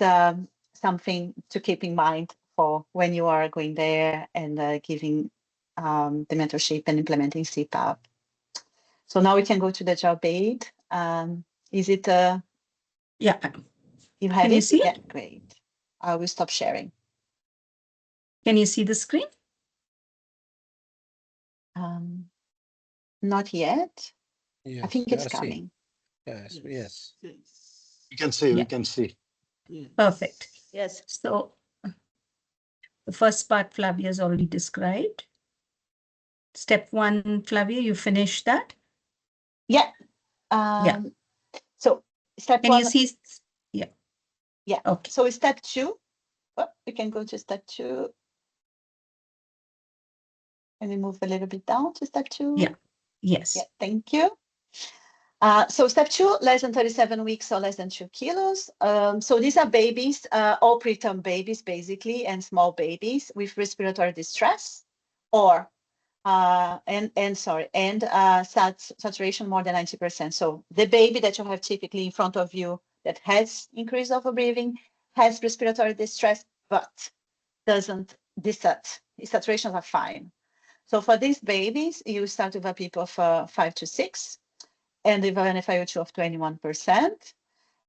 something to keep in mind for when you are going there and giving the mentorship and implementing CPAP. So now we can go to the job aid. Is it? Yeah. You have Can it? you see it? Yeah, great. I will stop sharing. Can you see the screen? Not yet. Yes, I think we it's are seeing. coming. Yes, yes. We can see, we Yeah. can see. Perfect. Yes. So the first part Flavia has already described. Step 1, Flavia, you finished that? Yeah. Yeah. So step Can 1. you see? Yeah. Yeah. Okay. So step 2. Oh, we can go to step 2. And we move a little bit down to step 2. Yeah. Yes. Yeah. Thank you. So step 2, less than 37 weeks or less than 2 kilos. So these are babies, all preterm babies, basically, and small babies with respiratory distress, or saturation more than 90%. So the baby that you have typically in front of you that has increased overbreathing, has respiratory distress, but doesn't desat. His saturations are fine. So for these babies, you start with a PEEP of 5 to 6, and with an FiO2 of 21%,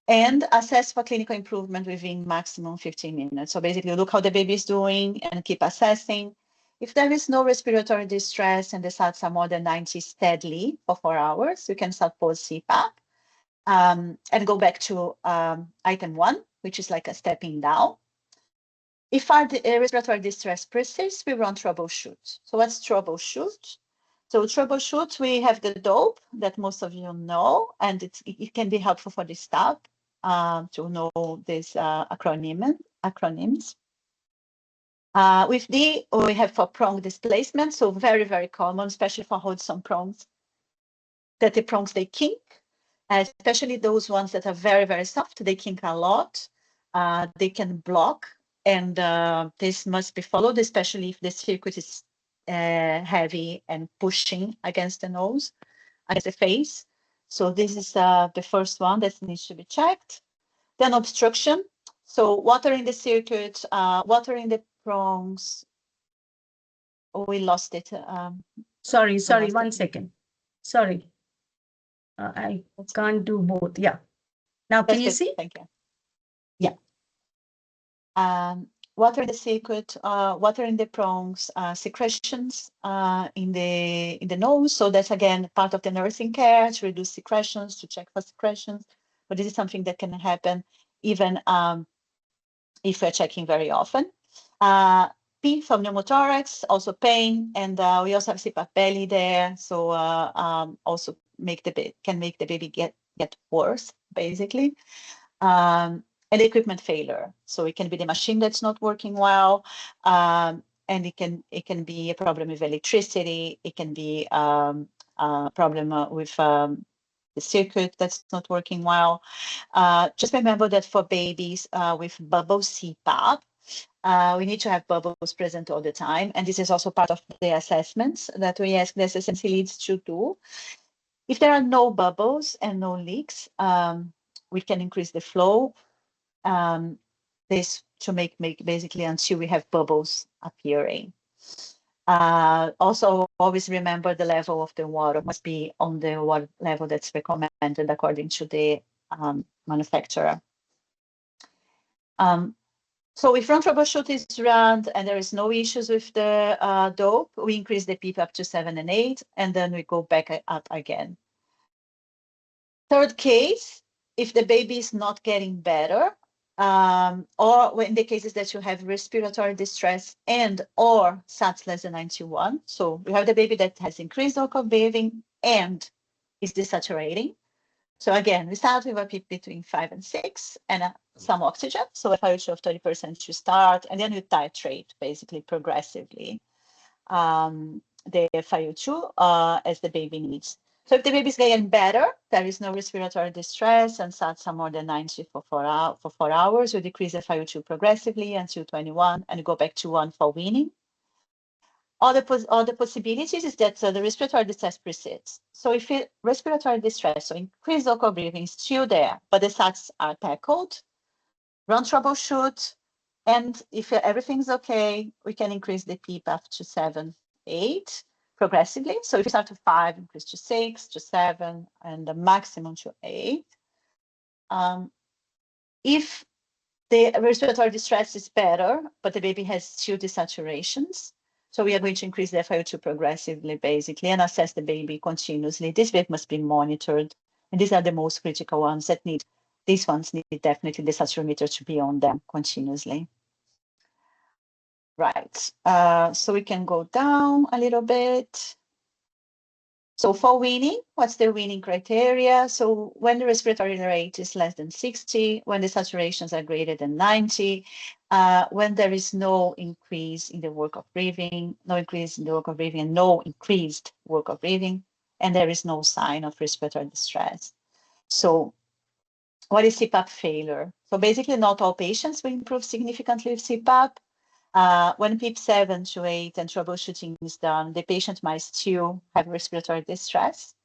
and assess for clinical improvement within maximum 15 minutes. So basically, look how the baby is doing and keep assessing. If there is no respiratory distress and the SATs are more than 90 steadily for 4 hours, you can start pause CPAP and go back to item 1, which is like a stepping down. If our respiratory distress persists, we run troubleshoot. So what's troubleshoot? So troubleshoot, we have the DOPE that most of you know, and it can be helpful for this stuff to know these acronyms. With D, we have for prong displacement, so very, very common, especially for Hodgson prongs, that the prongs, they kink, especially those ones that are very, very soft, they kink a lot. They can block, and this must be followed, especially if the circuit is heavy and pushing against the nose, against the face. So this is the first one that needs to be checked. Then obstruction. So water in the circuit, water in the prongs. Oh, we lost it. Sorry, lost one it. second. Sorry. I can't do both. Yeah. Now, can That's you good. see? Thank you. Yeah. Water in the circuit, water in the prongs, secretions in the nose. So that's again part of the nursing care to reduce secretions, to check for secretions. But this is something that can happen even if we're checking very often. P from pneumothorax, also pain, and we also have CPAP belly there. So also can make the baby get worse, basically. And equipment failure. So it can be the machine that's not working well, and it can be a problem with electricity. It can be a problem with the circuit that's not working well. Just remember that for babies with bubble CPAP, we need to have bubbles present all the time, and this is also part of the assessments that we ask the SSNC leads to do. If there are no bubbles and no leaks, we can increase the flow. This to make basically until we have bubbles appearing. Also, always remember the level of the water must be on the water level that's recommended according to the manufacturer. So if run troubleshoot is run and there is no issues with the DOPE, we increase the PEEP up to 7 and 8, and then we go back up again. Third case, if the baby is not getting better, or in the cases that you have respiratory distress and or SATs less than 91. So we have the baby that has increased local breathing and is desaturating. So again, we start with a PEEP between 5 and 6 and some oxygen. So a FiO2 of 30% to start, and then you titrate basically progressively the FiO2 as the baby needs. So if the baby is getting better, there is no respiratory distress, and SATs are more than 90 for 4 hours, you decrease the FiO2 progressively until 21, and you go back to 1 for weaning. Other possibilities is that the respiratory distress persists. So if respiratory distress, so increased local breathing is still there, but the SATs are tackled, run troubleshoot, and if everything's okay, we can increase the PEEP up to 7, 8 progressively. So if you start to 5, increase to 6, to 7, and the maximum to 8. If the respiratory distress is better, but the baby has still desaturations, so we are going to increase the FiO2 progressively, basically, and assess the baby continuously. This baby must be monitored, and these are the most critical ones that need. These ones need definitely the saturometer to be on them continuously. Right, so we can go down a little bit. So for weaning, what's the weaning criteria? So when the respiratory rate is less than 60, when the saturations are greater than 90, when there is no increase in the work of breathing, no increase in the work of breathing, and no increased work of breathing, and there is no sign of respiratory distress. So what is CPAP failure? So basically not all patients will improve significantly with CPAP. When PEEP 7 to 8 and troubleshooting is done, the patient might still have respiratory distress.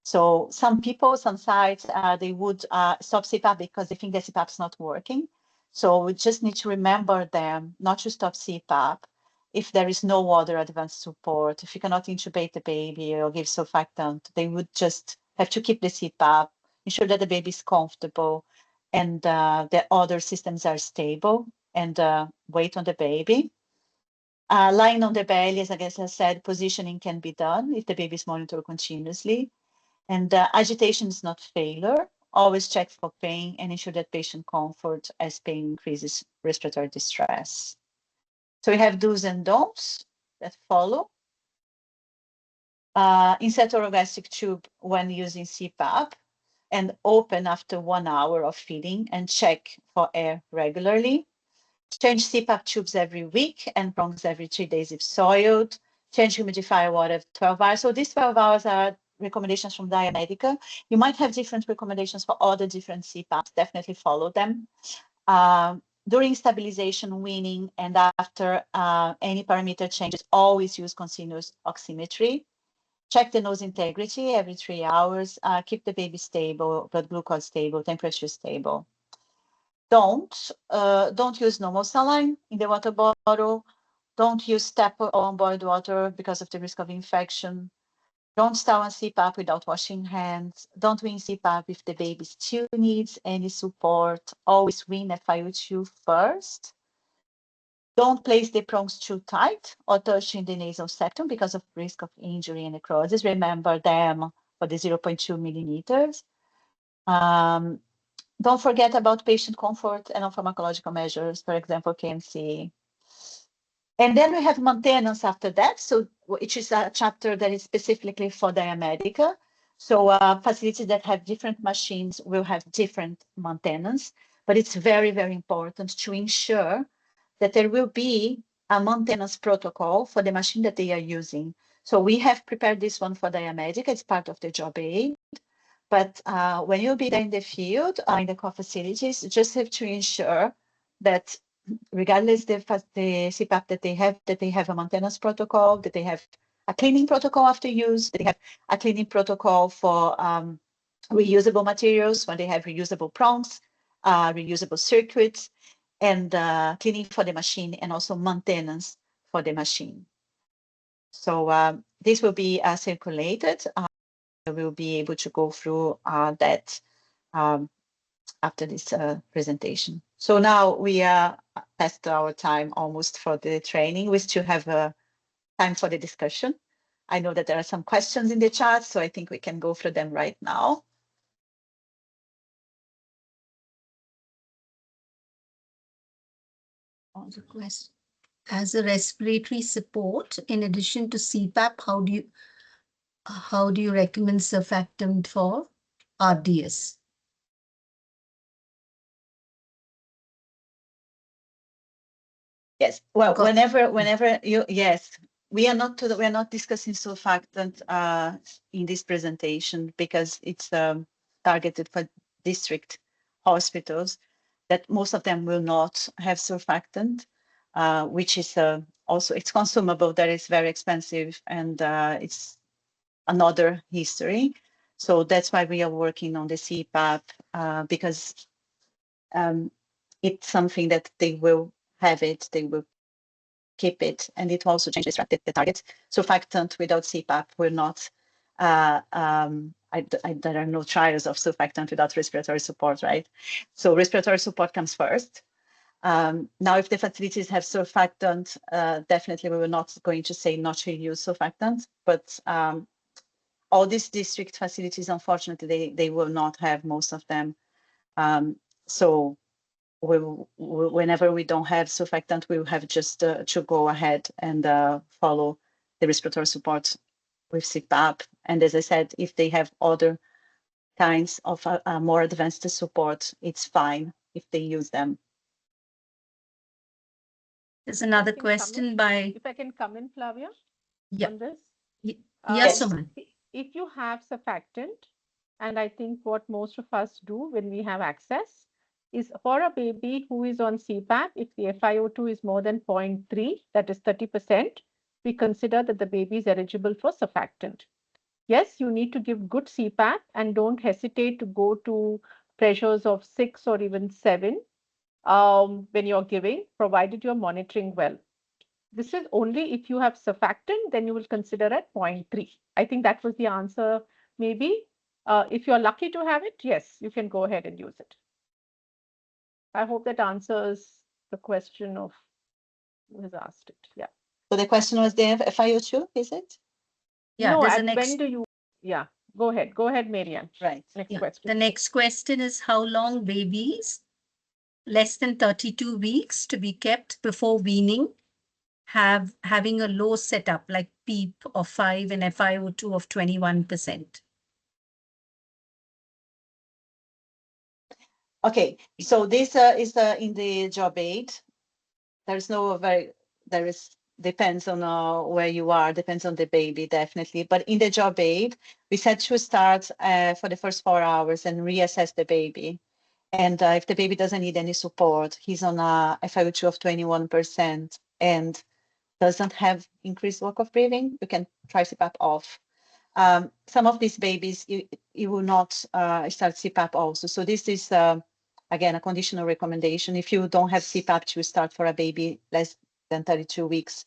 So some people, some sites, they would stop CPAP because they think the CPAP is not working. So we just need to remember them not to stop CPAP if there is no other advanced support. If you cannot intubate the baby or give surfactant, they would just have to keep the CPAP, ensure that the baby is comfortable and the other systems are stable, and weight on the baby. Lying on the belly, as I said, positioning can be done if the baby is monitored continuously. And agitation is not failure. Always check for pain and ensure that patient comfort as pain increases respiratory distress. So we have do's and don'ts that follow. Insert orogastric tube when using CPAP and open after 1 hour of feeding and check for air regularly. Change CPAP tubes every week and prongs every 3 days if soiled. Change humidifier water every 12 hours. So these 12 hours are recommendations from Diamedica. You might have different recommendations for all the different CPAPs. Definitely follow them. During stabilization, weaning, and after any parameter changes, always use continuous oximetry. Check the nose integrity every 3 hours. Keep the baby stable, blood glucose stable, temperature stable. Don't use normal saline in the water bottle. Don't use tap or on-board water because of the risk of infection. Don't start on CPAP without washing hands. Don't wean CPAP if the baby still needs any support. Always wean FiO2 first. Don't place the prongs too tight or touching the nasal septum because of risk of injury and necrosis. Remember them for the 0.2 millimeters. Don't forget about patient comfort and pharmacological measures, for example, KMC. And then we have maintenance after that, so which is a chapter that is specifically for Diamedica. So facilities that have different machines will have different maintenance, but it's very, very important to ensure that there will be a maintenance protocol for the machine that they are using. So we have prepared this one for Diamedica, it's part of the job aid. But when you'll be there in the field, in the core facilities, you just have to ensure that regardless the CPAP that they have a maintenance protocol, that they have a cleaning protocol after use, that they have a cleaning protocol for reusable materials when they have reusable prongs, reusable circuits, and cleaning for the machine, and also maintenance for the machine. So this will be circulated. We'll be able to go through that after this presentation. So now we are past our time almost for the training. We still have time for the discussion. I know that there are some questions in the chat, so I think we can go through them right now. As a respiratory support, in addition to CPAP, how do you recommend surfactant for RDS? Yes. Well, whenever you, yes, we are not discussing surfactant in this presentation because it's targeted for district hospitals that most of them will not have surfactant, which is also, it's consumable, that is very expensive, and it's another history. So that's why we are working on the CPAP because it's something that they will have it, they will keep it, and it will also change the target. Surfactant without CPAP will not, there are no trials of surfactant without respiratory support, right? So respiratory support comes first. Now, if the facilities have surfactant, definitely we were not going to say not to use surfactant, but all these district facilities, unfortunately, they will not have most of them. So whenever we don't have surfactant, we will have just to go ahead and follow the respiratory support with CPAP. And as I said, if they have other kinds of more advanced support, it's fine if they use them. There's another question by... If I can come in, Flavia, Yeah. on this? Yes, Suman. If you have surfactant, and I think what most of us do when we have access, is for a baby who is on CPAP, if the FiO2 is more than 0.3, that is 30%, we consider that the baby is eligible for surfactant. Yes, you need to give good CPAP and don't hesitate to go to pressures of 6 or even 7 when you're giving, provided you're monitoring well. This is only if you have surfactant, then you will consider at 0.3. I think that was the answer, maybe. If you're lucky to have it, yes, you can go ahead and use it. I hope that answers the question of who has asked it. Yeah. So the question was the FiO2, is it? Yeah, no, there's a and next... when do you... Yeah, go ahead, Marianne. Right. Next question. The next question is, how long babies less than 32 weeks to be kept before weaning having a low setup like PEEP of 5 and FiO2 of 21%? Okay, so this is in the job aid. There's no there is, depends on where you are, depends on the baby, definitely. But in the job aid, we said to start for the first 4 hours and reassess the baby. And if the baby doesn't need any support, he's on a FiO2 of 21% and doesn't have increased work of breathing, you can try CPAP off. Some of these babies, you will not start CPAP also. So this is, again, a conditional recommendation. If you don't have CPAP to start for a baby less than 32 weeks,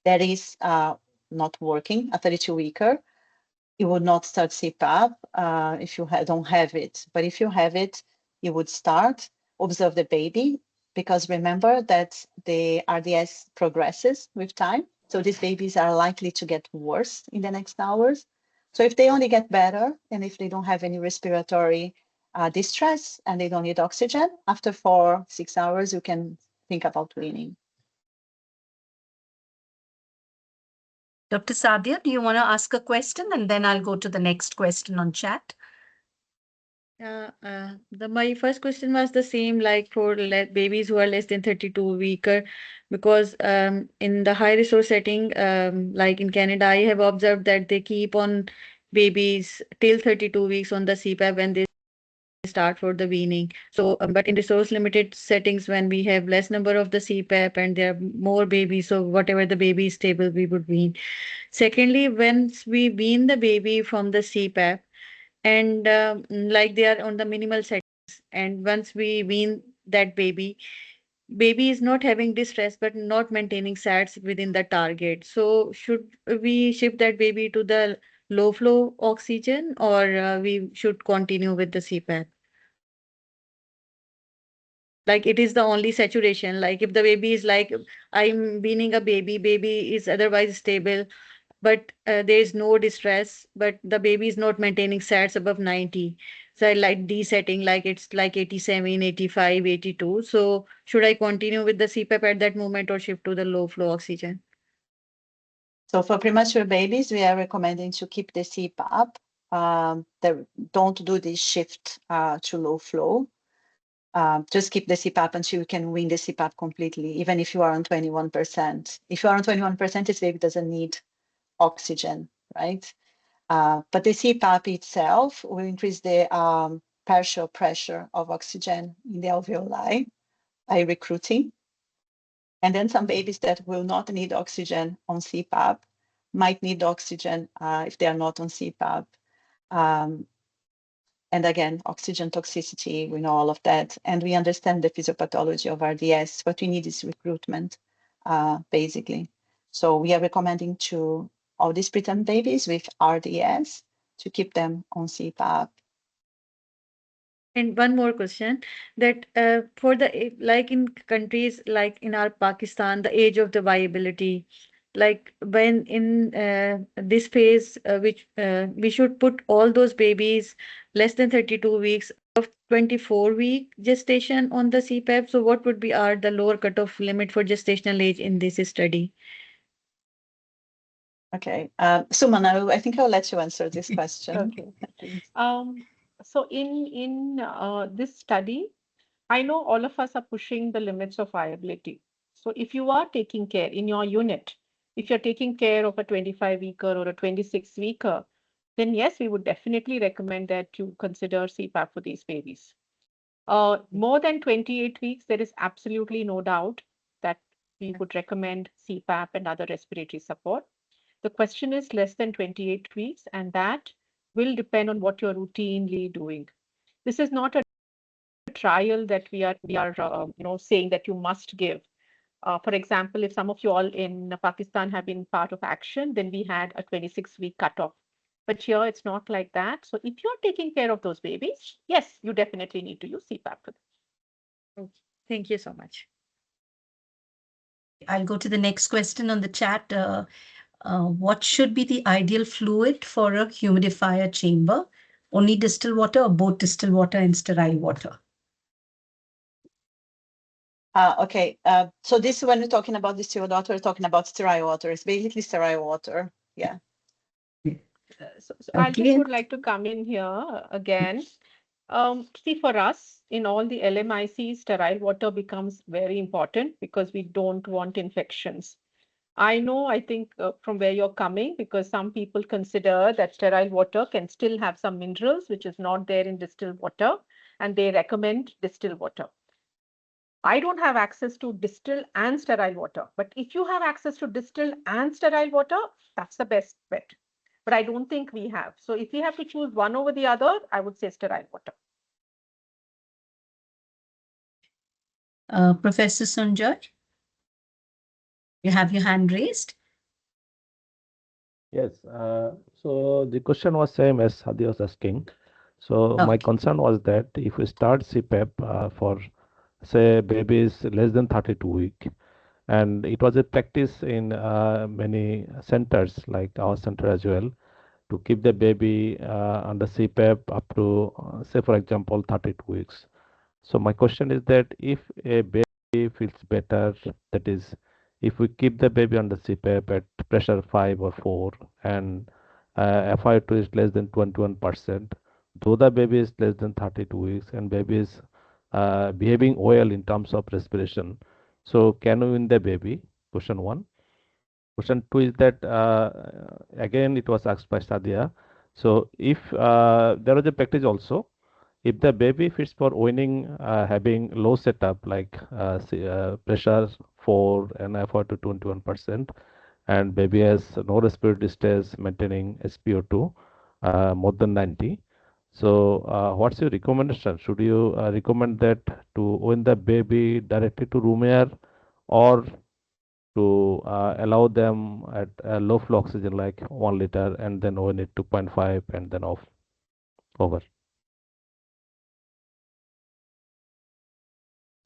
that is not working, a 32-weeker, you would not start CPAP if you don't have it. But if you have it, you would start, observe the baby, because remember that the RDS progresses with time. So these babies are likely to get worse in the next hours. So if they only get better, and if they don't have any respiratory distress and they don't need oxygen, after 4-6 hours, you can think about weaning. Dr. Sadia, do you want to ask a question? And then I'll go to the next question on chat. My first question was the same, like for babies who are less than 32 weeker, because in the high resource setting, like in Canada, I have observed that they keep on babies till 32 weeks on the CPAP when they start for the weaning. So, but in resource limited settings, when we have less number of the CPAP and there are more babies, so whatever the baby is stable, we would wean. Secondly, once we wean the baby from the CPAP, and like they are on the minimal settings, and once we wean that baby is not having distress but not maintaining sats within the target. So should we shift that baby to the low flow oxygen, or we should continue with the CPAP? Like it is the only saturation, like if the baby is like, I'm weaning a baby is otherwise stable, but there is no distress, but the baby is not maintaining sats above 90. So I like desetting, like it's like 87, 85, 82. So should I continue with the CPAP at that moment or shift to the low flow oxygen? So for premature babies, we are recommending to keep the CPAP. Don't do this shift to low flow. Just keep the CPAP until you can wean the CPAP completely, even if you are on 21%. If you are on 21%, this baby doesn't need oxygen, right? But the CPAP itself will increase the partial pressure of oxygen in the alveoli by recruiting. And then some babies that will not need oxygen on CPAP might need oxygen if they are not on CPAP. And again, oxygen toxicity, we know all of that. And we understand the physiopathology of RDS. What we need is recruitment, basically. So we are recommending to all these preterm babies with RDS to keep them on CPAP. And one more question, that for the, like in countries like in our Pakistan, the age of the viability, like when in this phase, which we should put all those babies less than 32 weeks of 24-week gestation on the CPAP. So what would be the lower cutoff limit for gestational age in this study? Okay, Suman, I think I'll let you answer this question. Okay. So in this study, I know all of us are pushing the limits of viability. So if you are taking care in your unit, if you're taking care of a 25-weeker or a 26-weeker, then yes, we would definitely recommend that you consider CPAP for these babies. More than 28 weeks, there is absolutely no doubt that we would recommend CPAP and other respiratory support. The question is less than 28 weeks, and that will depend on what you're routinely doing. This is not a trial that we are saying that you must give. For example, if some of you all in Pakistan have been part of ACTION, then we had a 26-week cutoff. But here it's not like that. So if you're taking care of those babies, yes, you definitely need to use CPAP for them. Okay. Thank you so much. I'll go to the next question on the chat. What should be the ideal fluid for a humidifier chamber? Only distilled water or both distilled water and sterile water? Okay. So this, when we're talking about distilled water, we're talking about sterile water. It's basically sterile water. Yeah. So I just Okay. would like to come in here again. See, for us, in all the LMIC, sterile water becomes very important because we don't want infections. I think from where you're coming, because some people consider that sterile water can still have some minerals, which is not there in distilled water, and they recommend distilled water. I don't have access to distilled and sterile water, but if you have access to distilled and sterile water, that's the best bet. But I don't think we have. So if we have to choose one over the other, I would say sterile water. Professor Sanjay, you have your hand raised. Yes, so the question was same as Hadi was asking. So my Okay. concern was that if we start CPAP for say babies less than 32 week, and it was a practice in many centers like our center as well to keep the baby under CPAP up to say for example 32 weeks. So my question is that if a baby feels better, that is, if we keep the baby on the CPAP at pressure 5 or 4 and FiO2 is less than 21%, though the baby is less than 32 weeks and baby is behaving well in terms of respiration, so can we win the baby? Question one. Question two is that again it was asked by Sadia. So if there was a practice also, if the baby fits for weaning, having low setup like pressure 4 and effort to 21%, and baby has no respiratory distress, maintaining SpO2 more than 90. So, what's your recommendation? Should you recommend that to wean the baby directly to room air, or to allow them at low flow oxygen like 1 liter and then wean it to 0.5 and then off over?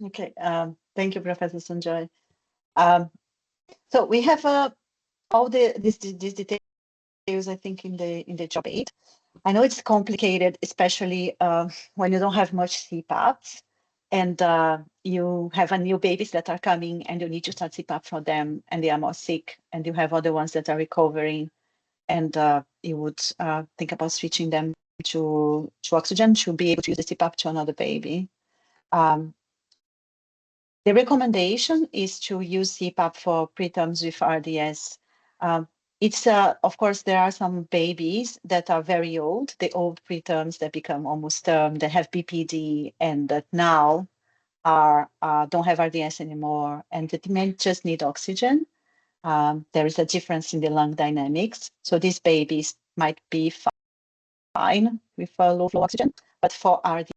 Okay. Thank you, Professor Sanjay. So we have all these details, I think, in the job aid. I know it's complicated, especially when you don't have much CPAPs and you have a new babies that are coming and you need to start CPAP for them and they are more sick, and you have other ones that are recovering, and you would think about switching them to oxygen to be able to use the CPAP to another baby. The recommendation is to use CPAP for preterms with RDS. Of course, there are some babies that are very old, the old preterms that become almost term, that have BPD and that now don't have RDS anymore, and that may just need oxygen. There is a difference in the lung dynamics. So these babies might be fine with low flow oxygen, but for RDS,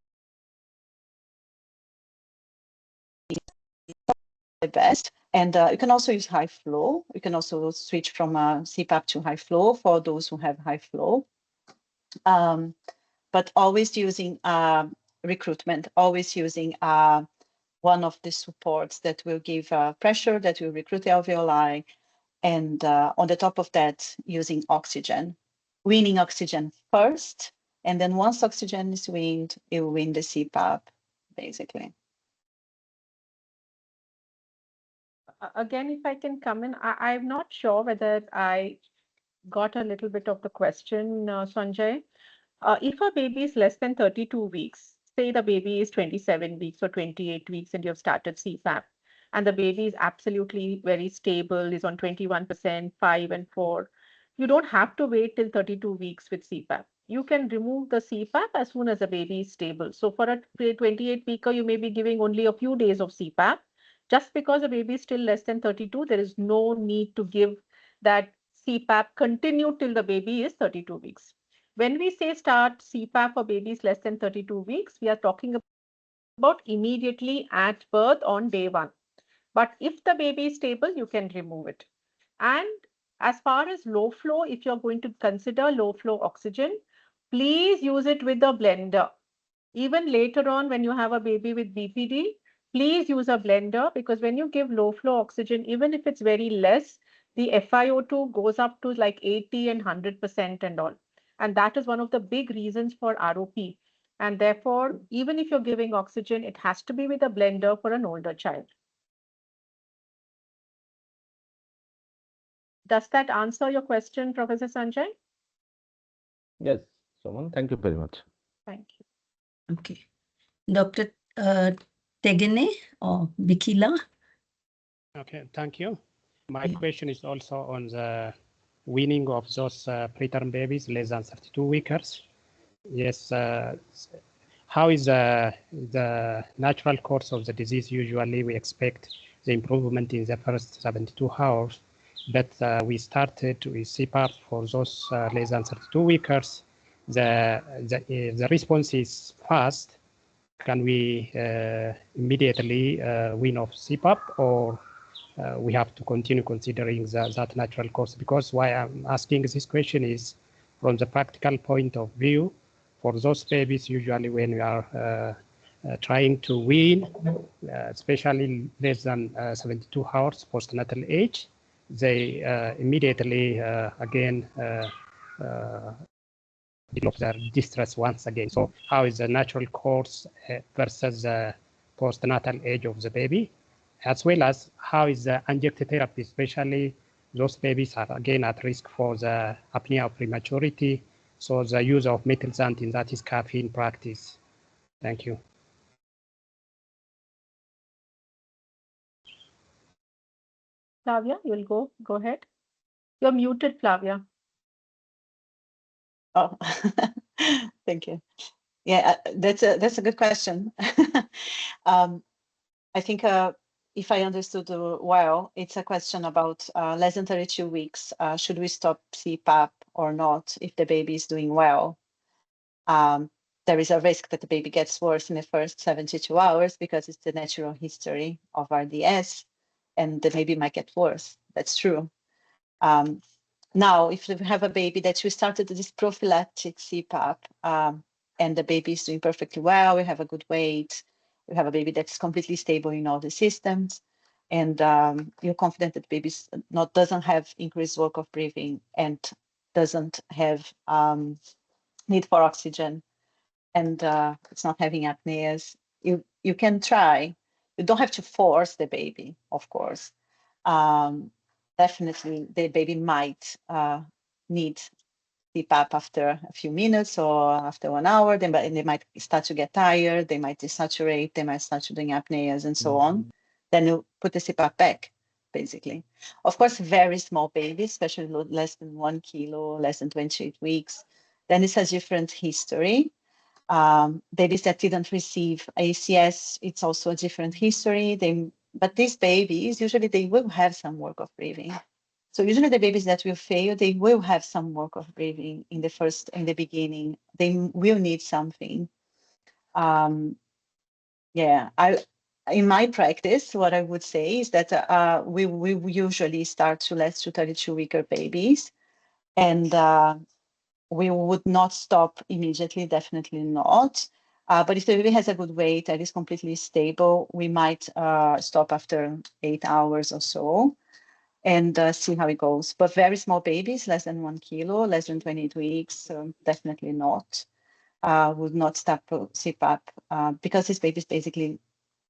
the best. And you can also use high flow. You can also switch from CPAP to high flow for those who have high flow. But always using recruitment, always using one of the supports that will give pressure, that will recruit the alveoli, and on the top of that, using oxygen. Weaning oxygen first, and then once oxygen is weaned, you wean the CPAP, basically. Again, if I can come in, I'm not sure whether I got a little bit of the question, Sanjay. If a baby is less than 32 weeks, say the baby is 27 weeks or 28 weeks and you have started CPAP, and the baby is absolutely very stable, is on 21%, 5 and 4, you don't have to wait till 32 weeks with CPAP. You can remove the CPAP as soon as the baby is stable. So for a 28-weeker, you may be giving only a few days of CPAP. Just because the baby is still less than 32, there is no need to give that CPAP continue till the baby is 32 weeks. When we say start CPAP for babies less than 32 weeks, we are talking about immediately at birth on day 1. But if the baby is stable, you can remove it. And as far as low flow, if you're going to consider low flow oxygen, please use it with a blender. Even later on, when you have a baby with BPD, please use a blender, because when you give low flow oxygen, even if it's very less, the FiO2 goes up to like 80 and 100% and all. And that is one of the big reasons for ROP. And therefore, even if you're giving oxygen, it has to be with a blender for an older child. Does that answer your question, Professor Sanjay? Yes, Suman, thank you very much. Thank you. Okay. Dr. Tegene or Bikila? Okay, thank you. My Yeah. question is also on the weaning of those preterm babies less than 32 weeks. Yes, how is the natural course of the disease? Usually we expect the improvement in the first 72 hours, but we started with CPAP for those less than 32 weeks. The response is fast. Can we immediately wean off CPAP, or we have to continue considering that natural course? Because why I'm asking this question is from the practical point of view, for those babies, usually when we are trying to wean, especially less than 72 hours postnatal age, they immediately again develop their distress once again. So how is the natural course versus the postnatal age of the baby? As well as how is the injected therapy, especially those babies are again at risk for the apnea of prematurity. So the use of methylxanthine, that is caffeine practice. Thank you. Flavia, you'll go ahead. You're muted, Flavia. Oh, thank you. Yeah, that's a good question. I think if I understood well, it's a question about less than 32 weeks. Should we stop CPAP or not if the baby is doing well? There is a risk that the baby gets worse in the first 72 hours because it's the natural history of RDS, and the baby might get worse. That's true. Now, if you have a baby that you started this prophylactic CPAP, and the baby is doing perfectly well, we have a good weight, we have a baby that's completely stable in all the systems, and you're confident that the baby doesn't have increased work of breathing and doesn't have need for oxygen, and it's not having apneas, you can try. You don't have to force the baby, of course. Definitely, the baby might need CPAP after a few minutes or after 1 hour. They might start to get tired. They might desaturate. They might start doing apneas and so on. Then you put the CPAP back, basically. Of course, very small babies, especially less than 1 kilo, less than 28 weeks, then it's a different history. Babies that didn't receive ACS, it's also a different history. But these babies, usually they will have some work of breathing. So usually the babies that will fail, they will have some work of breathing in the beginning. They will need something. Yeah, in my practice, what I would say is that we usually start to less to 32-weeker babies, and we would not stop immediately, definitely not. But if the baby has a good weight and is completely stable, we might stop after 8 hours or so and see how it goes. But very small babies, less than 1 kilo, less than 28 weeks, definitely not. Would not stop CPAP because these babies basically,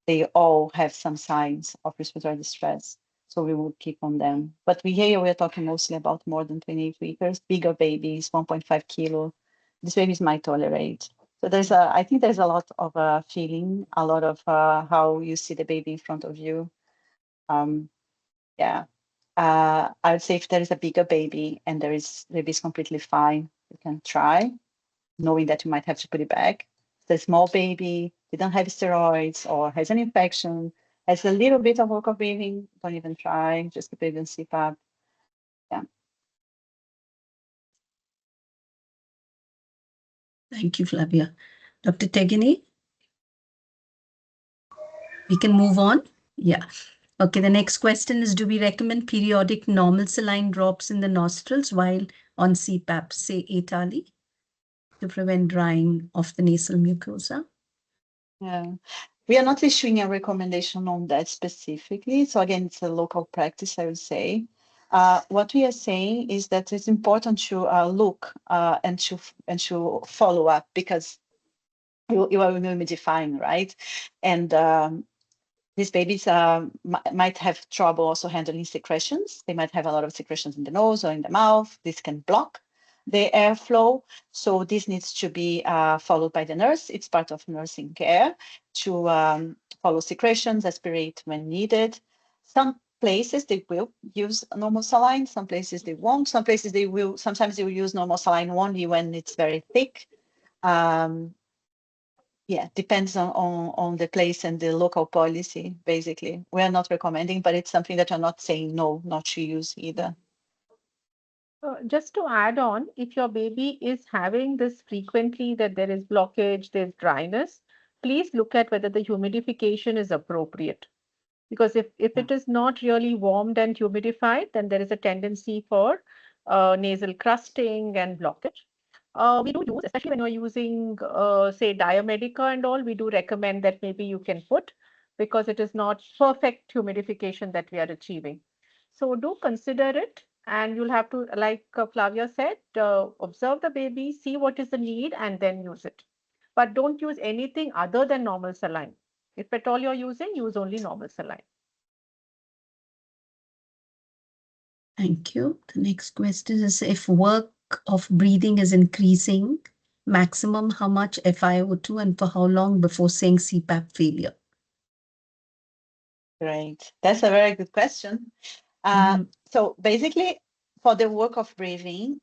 they all have some signs of respiratory distress. So we would keep on them. But we're talking mostly about more than 28 weeks, bigger babies, 1.5 kilo. These babies might tolerate. So I think there's a lot of feeling, a lot of how you see the baby in front of you. Yeah. I would say if there is a bigger baby and the baby is completely fine, you can try, knowing that you might have to put it back. The small baby, they don't have steroids or has an infection, has a little bit of work of breathing, don't even try, just keep it in CPAP. Yeah. Thank you, Flavia. Dr. Tegene? We can move on. Yeah. Okay, the next question is, do we recommend periodic normal saline drops in the nostrils while on CPAP, say ATALI, to prevent drying of the nasal mucosa? Yeah. We are not issuing a recommendation on that specifically. So again, it's a local practice, I would say. What we are saying is that it's important to look and to follow up, because you are humidifying, right? And these babies might have trouble also handling secretions. They might have a lot of secretions in the nose or in the mouth. This can block the airflow. So this needs to be followed by the nurse. It's part of nursing care to follow secretions, aspirate when needed. Some places they will use normal saline, some places they won't. Some places they will, sometimes they will use normal saline only when it's very thick. Yeah, depends on the place and the local policy, basically. We are not recommending, but it's something that you're not saying no, not to use either. Just to add on, if your baby is having this frequently, that there is blockage, there's dryness, please look at whether the humidification is appropriate. Because if it is not really warmed and humidified, then there is a tendency for nasal crusting and blockage. We do use, especially when you're using, say, Diamedica and all, we do recommend that maybe you can put, because it is not perfect humidification that we are achieving. So do consider it, and you'll have to, like Flavia said, observe the baby, see what is the need, and then use it. But don't use anything other than normal saline. If at all you're using, use only normal saline. Thank you. The next question is, if work of breathing is increasing, maximum how much FiO2 and for how long before saying CPAP failure? Great. That's a very good question. So basically, for the work of breathing,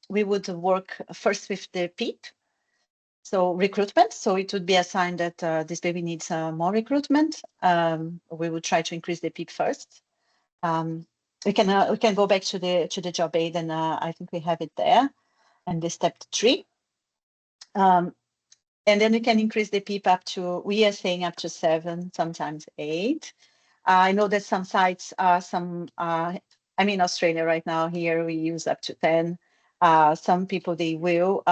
we would work first with the PEEP. So recruitment. So it would be a sign that this baby needs more recruitment. We would try to increase the PEEP first. We can go back to the job aid, and I think we have it there, and the step 3. And then we can increase the PEEP up to, we are saying up to 7, sometimes 8. I know that some sites, I'm in Australia right now. Here we use up to 10. Some people they will.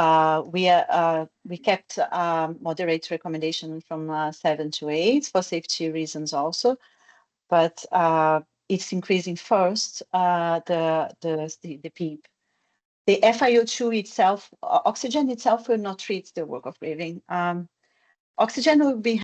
We kept moderate recommendation from 7 to 8 for safety reasons also, but it's increasing first the PEEP. The FiO2 itself, oxygen itself will not treat the work of breathing. Oxygen will be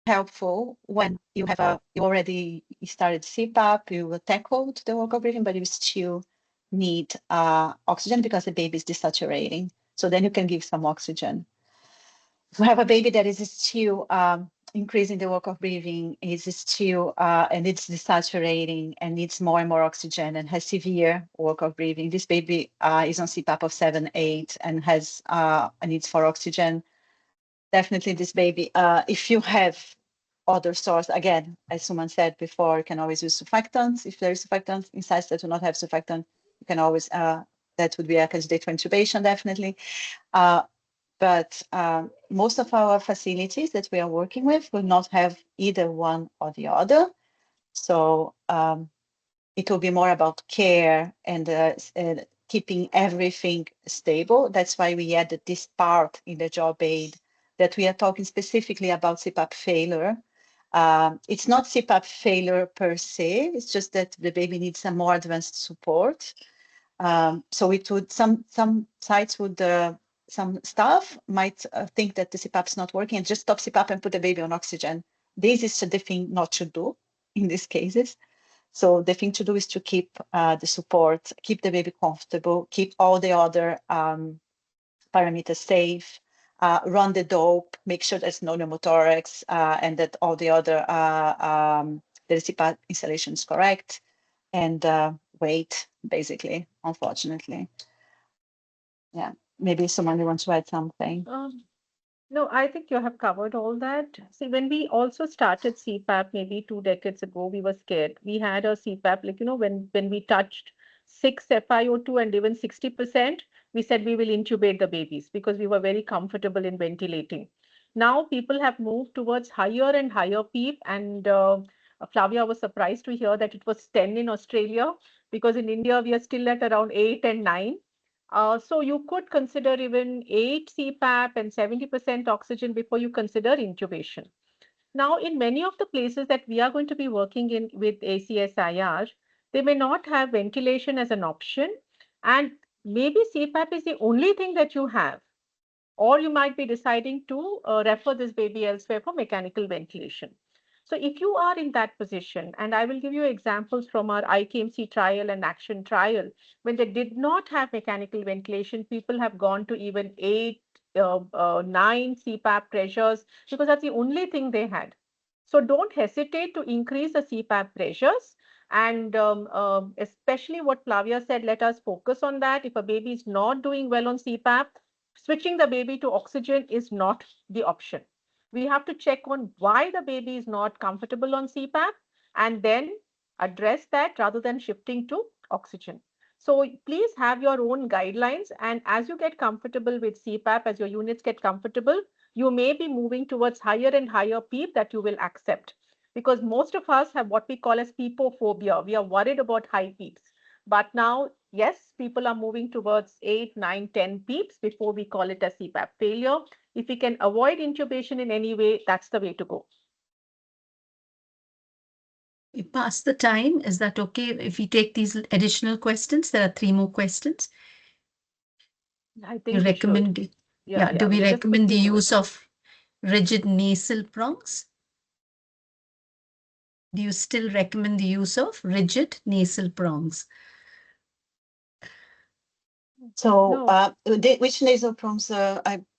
helpful when you have you already started CPAP, you tackled the work of breathing, but you still need oxygen because the baby is desaturating. So then you can give some oxygen. If you have a baby that is still increasing the work of breathing, is still and it's desaturating and needs more and more oxygen and has severe work of breathing, this baby is on CPAP of 7, 8 and has a need for oxygen. Definitely this baby, if you have other source, again, as someone said before, you can always use surfactants. If there is surfactant in sites that do not have surfactant, you can always, that would be a candidate for intubation, definitely. But most of our facilities that we are working with will not have either one or the other. So it will be more about care and keeping everything stable. That's why we added this part in the job aid that we are talking specifically about CPAP failure. It's not CPAP failure per se, it's just that the baby needs some more advanced support. So it would, some sites would, some staff might think that the CPAP is not working and just stop CPAP and put the baby on oxygen. This is the thing not to do in these cases. So the thing to do is to keep the support, keep the baby comfortable, keep all the other parameters safe, run the dope, make sure there's no pneumothorax, and that all the other the CPAP installation is correct, and wait, basically, unfortunately. Yeah, maybe someone wants to add something. No, I think you have covered all that. See, when we also started CPAP maybe 2 decades ago, we were scared. We had a CPAP, like, when we touched 6 FiO2 and even 60%, we said we will intubate the babies because we were very comfortable in ventilating. Now people have moved towards higher and higher PEEP, and Flavia was surprised to hear that it was 10 in Australia, because in India we are still at around 8 and 9. So you could consider even 8 CPAP and 70% oxygen before you consider intubation. Now, in many of the places that we are going to be working in with ACSIR, they may not have ventilation as an option, and maybe CPAP is the only thing that you have, or you might be deciding to refer this baby elsewhere for mechanical ventilation. So if you are in that position, and I will give you examples from our IKMC trial and action trial, when they did not have mechanical ventilation, people have gone to even 8, 9 CPAP pressures because that's the only thing they had. So don't hesitate to increase the CPAP pressures. And especially what Flavia said, let us focus on that. If a baby is not doing well on CPAP, switching the baby to oxygen is not the option. We have to check on why the baby is not comfortable on CPAP and then address that rather than shifting to oxygen. So please have your own guidelines, and as you get comfortable with CPAP, as your units get comfortable, you may be moving towards higher and higher PEEP that you will accept. Because most of us have what we call as PEEPophobia. We are worried about high PEEPs. But now, yes, people are moving towards 8, 9, 10 PEEPs before we call it a CPAP failure. If we can avoid intubation in any way, that's the way to go. We pass the time. Is that okay if we take these additional questions? There are 3 more questions. I You think we should. recommend, Yeah, do we we'll just recommend the quickly do it. use of rigid nasal prongs? Do you still recommend the use of rigid nasal prongs? So, No. which nasal prongs?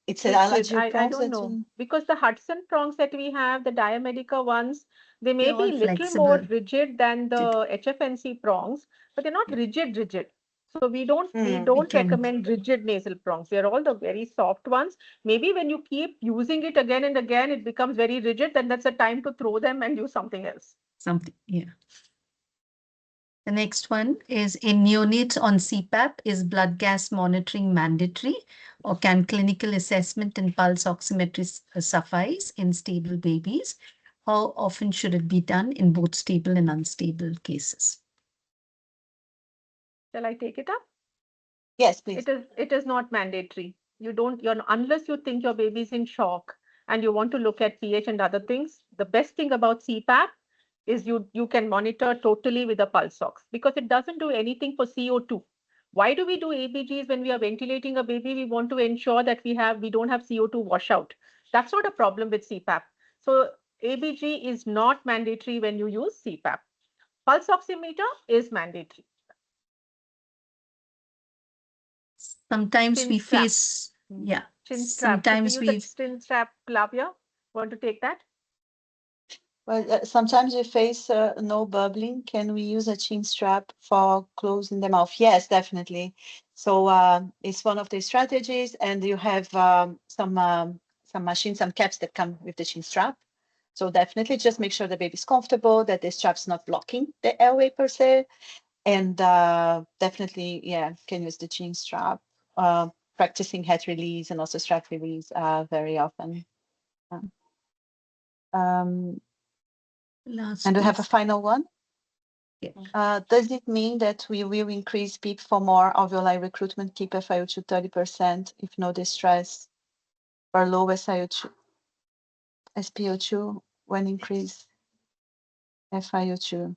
It's an Rigid. allergy I prongs don't that know. you. Because the Hudson prongs that we have, the Diamedica ones, they may They're be all little more flexible. rigid than the HFNC prongs, but they're not Yeah. rigid. So we don't Hmm. recommend rigid nasal prongs. They're all the very soft ones. Maybe when you keep using it again and again, it becomes very rigid, then that's a time to throw them and use something else. Something, yeah. The next one is, in neonates on CPAP, is blood gas monitoring mandatory, or can clinical assessment and pulse oximetry suffice in stable babies? How often should it be done in both stable and unstable cases? Shall I take it up? Yes, please. It is not mandatory. Unless you think your baby is in shock and you want to look at pH and other things, the best thing about CPAP is you can monitor totally with a pulse ox because it doesn't do anything for CO2. Why do we do ABGs when we are ventilating a baby? We want to ensure that we don't have CO2 washout. That's not a problem with CPAP. So ABG is not mandatory when you use CPAP. Pulse oximeter is mandatory. Sometimes Chin we strap. face, yeah, Chin strap. Should we sometimes use a chin strap, Flavia? Want to take that? Well, sometimes we face no bubbling. Can we use a chin strap for closing the mouth? Yes, definitely. So it's one of the strategies, and you have some machines, some caps that come with the chin strap. So definitely just make sure the baby's comfortable, that the strap's not blocking the airway per se. And definitely, yeah, can use the chin strap. Practicing head release and also strap release very often. last And we have a piece. final one. Yeah. Does it mean that we will increase PEEP for more alveoli recruitment, keep FiO2 30% if no distress, or low SiO2, SpO2 when increase FiO2?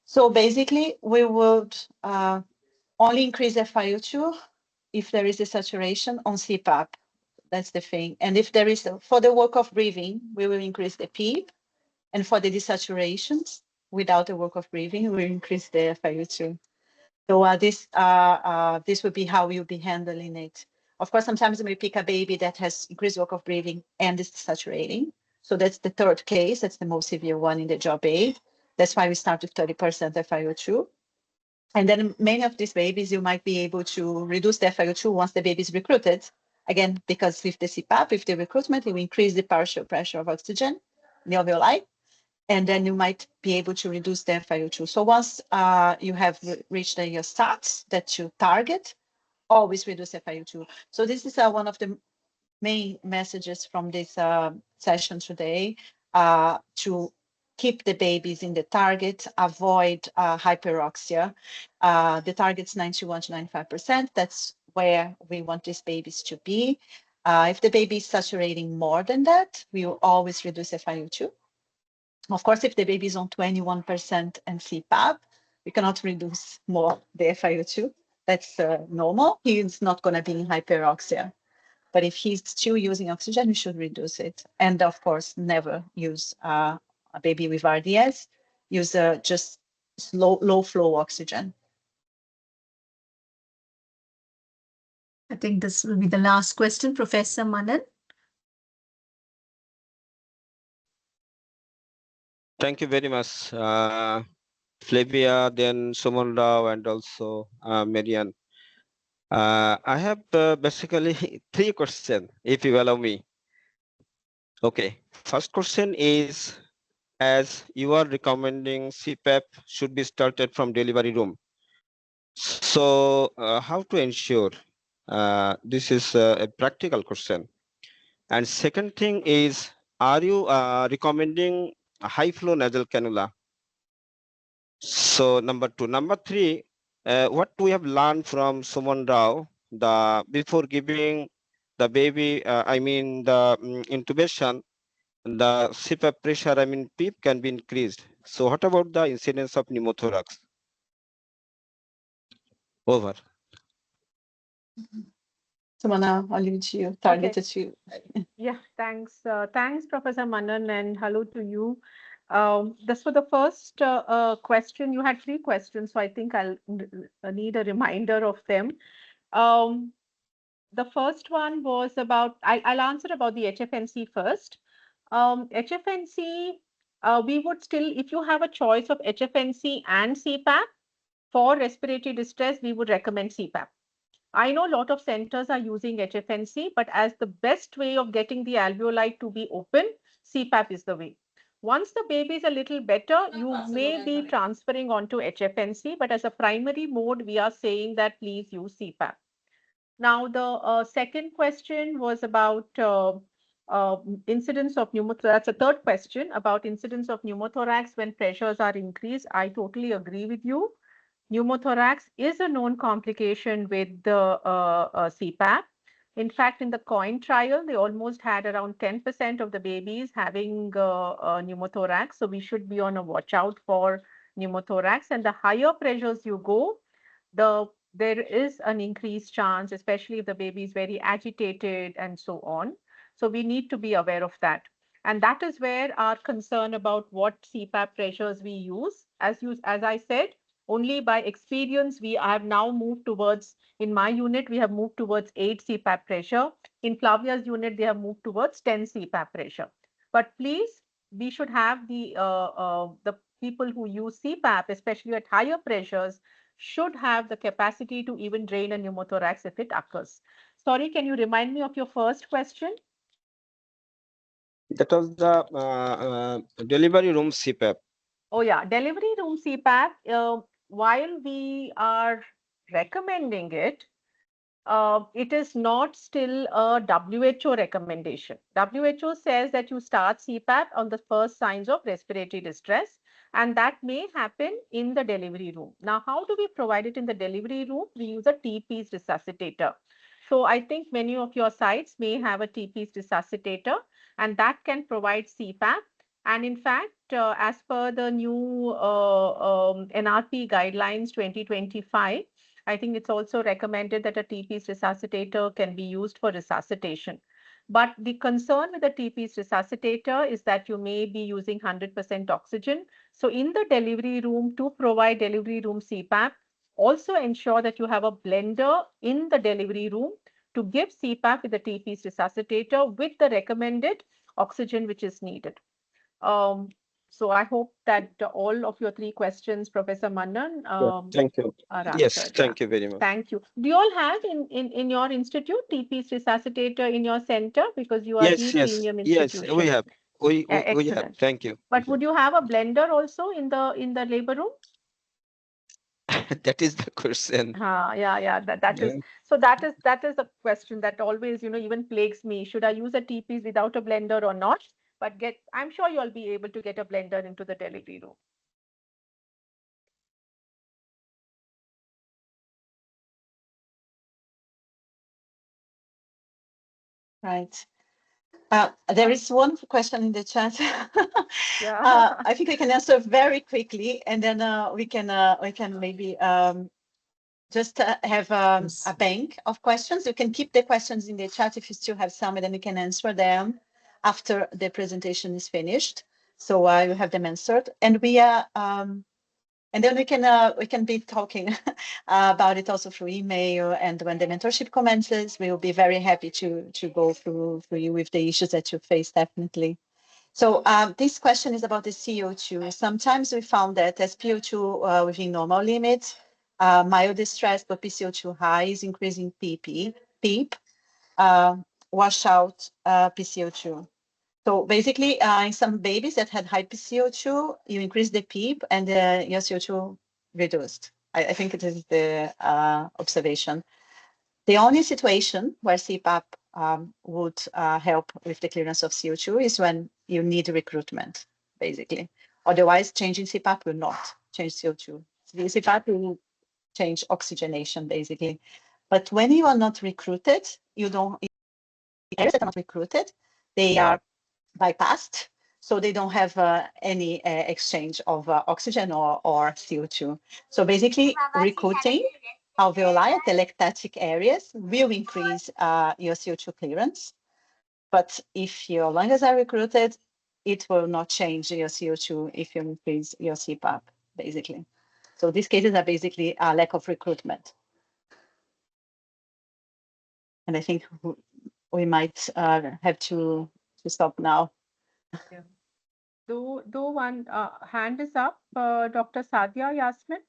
So basically, we would only increase FiO2 if there is a saturation on CPAP. That's the thing. And if there is, for the work of breathing, we will increase the PEEP. And for the desaturations, without the work of breathing, we increase the FiO2. So this would be how we'll be handling it. Of course, sometimes we pick a baby that has increased work of breathing and is saturating. So that's the third case. That's the most severe one in the job aid. That's why we start with 30% FiO2. And then many of these babies, you might be able to reduce the FiO2 once the baby is recruited. Again, because with the CPAP, with the recruitment, you increase the partial pressure of oxygen in the alveoli, and then you might be able to reduce the FiO2. So once you have reached your stats that you target, always reduce FiO2. So this is one of the main messages from this session today, to keep the babies in the target, avoid hyperoxia. The target's 91 to 95%. That's where we want these babies to be. If the baby is saturating more than that, we will always reduce FiO2. Of course, if the baby is on 21% and CPAP, we cannot reduce more the FiO2. That's normal. He's not going to be in hyperoxia. But if he's still using oxygen, we should reduce it. And of course, never use a baby with RDS, use just low flow oxygen. I think this will be the last question, Professor Manan. Thank you very much, Flavia, then Suman Rao, and also Marian. I have basically 3 questions, if you allow me. Okay, first question is, as you are recommending CPAP should be started from delivery room. So how to ensure? This is a practical question. And second thing is, are you recommending a high flow nasal cannula? So number 2. Number 3, what we have learned from Suman Rao, before giving the baby, the intubation, the CPAP pressure, PEEP can be increased. So what about the incidence of pneumothorax? Over. Suman, I'll leave it to you, targeted to you. Yeah, thanks. Thanks, Professor Manan, and hello to you. This for the first question. You had 3 questions, so I think I'll need a reminder of them. The first one was about, I'll answer about the HFNC first. HFNC, we would still, if you have a choice of HFNC and CPAP, for respiratory distress, we would recommend CPAP. I know a lot of centers are using HFNC, but as the best way of getting the alveoli to be open, CPAP is the way. Once the baby is a little better, you may be transferring onto HFNC, but as a primary mode, we are saying that please use CPAP. Now, the second question was about incidence of pneumothorax. That's a third question about incidence of pneumothorax when pressures are increased. I totally agree with you. Pneumothorax is a known complication with the CPAP. In fact, in the COIN trial, they almost had around 10% of the babies having pneumothorax. So we should be on a watch out for pneumothorax. And the higher pressures you go, there is an increased chance, especially if the baby is very agitated and so on. So we need to be aware of that. And that is where our concern about what CPAP pressures we use. As I said, only by experience, we have now moved towards, in my unit, we have moved towards 8 CPAP pressure. In Flavia's unit, they have moved towards 10 CPAP pressure. But please, we should have the people who use CPAP, especially at higher pressures, should have the capacity to even drain a pneumothorax if it occurs. Sorry, can you remind me of your first question? That was the delivery room CPAP. Oh yeah, delivery room CPAP, while we are recommending it, it is not still a WHO recommendation. WHO says that you start CPAP on the first signs of respiratory distress, and that may happen in the delivery room. Now, how do we provide it in the delivery room? We use a T-piece resuscitator. So I think many of your sites may have a T-piece resuscitator, and that can provide CPAP. And in fact, as per the new NRP guidelines 2025, I think it's also recommended that a T-piece resuscitator can be used for resuscitation. But the concern with the T-piece resuscitator is that you may be using 100% oxygen. So in the delivery room, to provide delivery room CPAP, also ensure that you have a blender in the delivery room to give CPAP with the T-piece resuscitator with the recommended oxygen which is needed. So I hope that all of your 3 questions, Professor Manan, thank you. Are answered. Yes, thank you very much. Thank you. Do you all have in your institute T-piece resuscitator in your center, because you are the premium institution? Yes, we have. We have. Excellent. Thank you. But would you have a blender also in the labor room? That is the question. Yeah. That is so. That is a question that always even plagues me. Should I use a T-piece without a blender or not? But I'm sure you'll be able to get a blender into the delivery room. Right. There is one question in the chat. Yeah. I think we can answer very quickly, and then we can maybe just have a bank of questions. You can keep the questions in the chat if you still have some, and then we can answer them after the presentation is finished. So I will have them answered, and we are, and then we can be talking about it also through email. And when the mentorship commences, we will be very happy to go through you with the issues that you face, definitely. So this question is about the CO2. Sometimes we found that as PO2 within normal limits, mild distress, but PCO2 high is increasing PEEP, wash out PCO2. So basically, in some babies that had high PCO2, you increase the PEEP and your CO2 reduced. I think it is the observation. The only situation where CPAP would help with the clearance of CO2 is when you need recruitment, basically. Otherwise, changing CPAP will not change CO2. The CPAP will change oxygenation, basically. But when you are not recruited, you don't, areas that are not recruited, they are bypassed, so they don't have any exchange of oxygen or CO2. So basically, recruiting alveoli at the lactatic areas will increase your CO2 clearance. But if your lungs are recruited, it will not change your CO2 if you increase your CPAP, basically. So these cases are basically a lack of recruitment. And I think we might have to stop now. Yeah. Do one hand is up, Dr. Sadia Yasmin.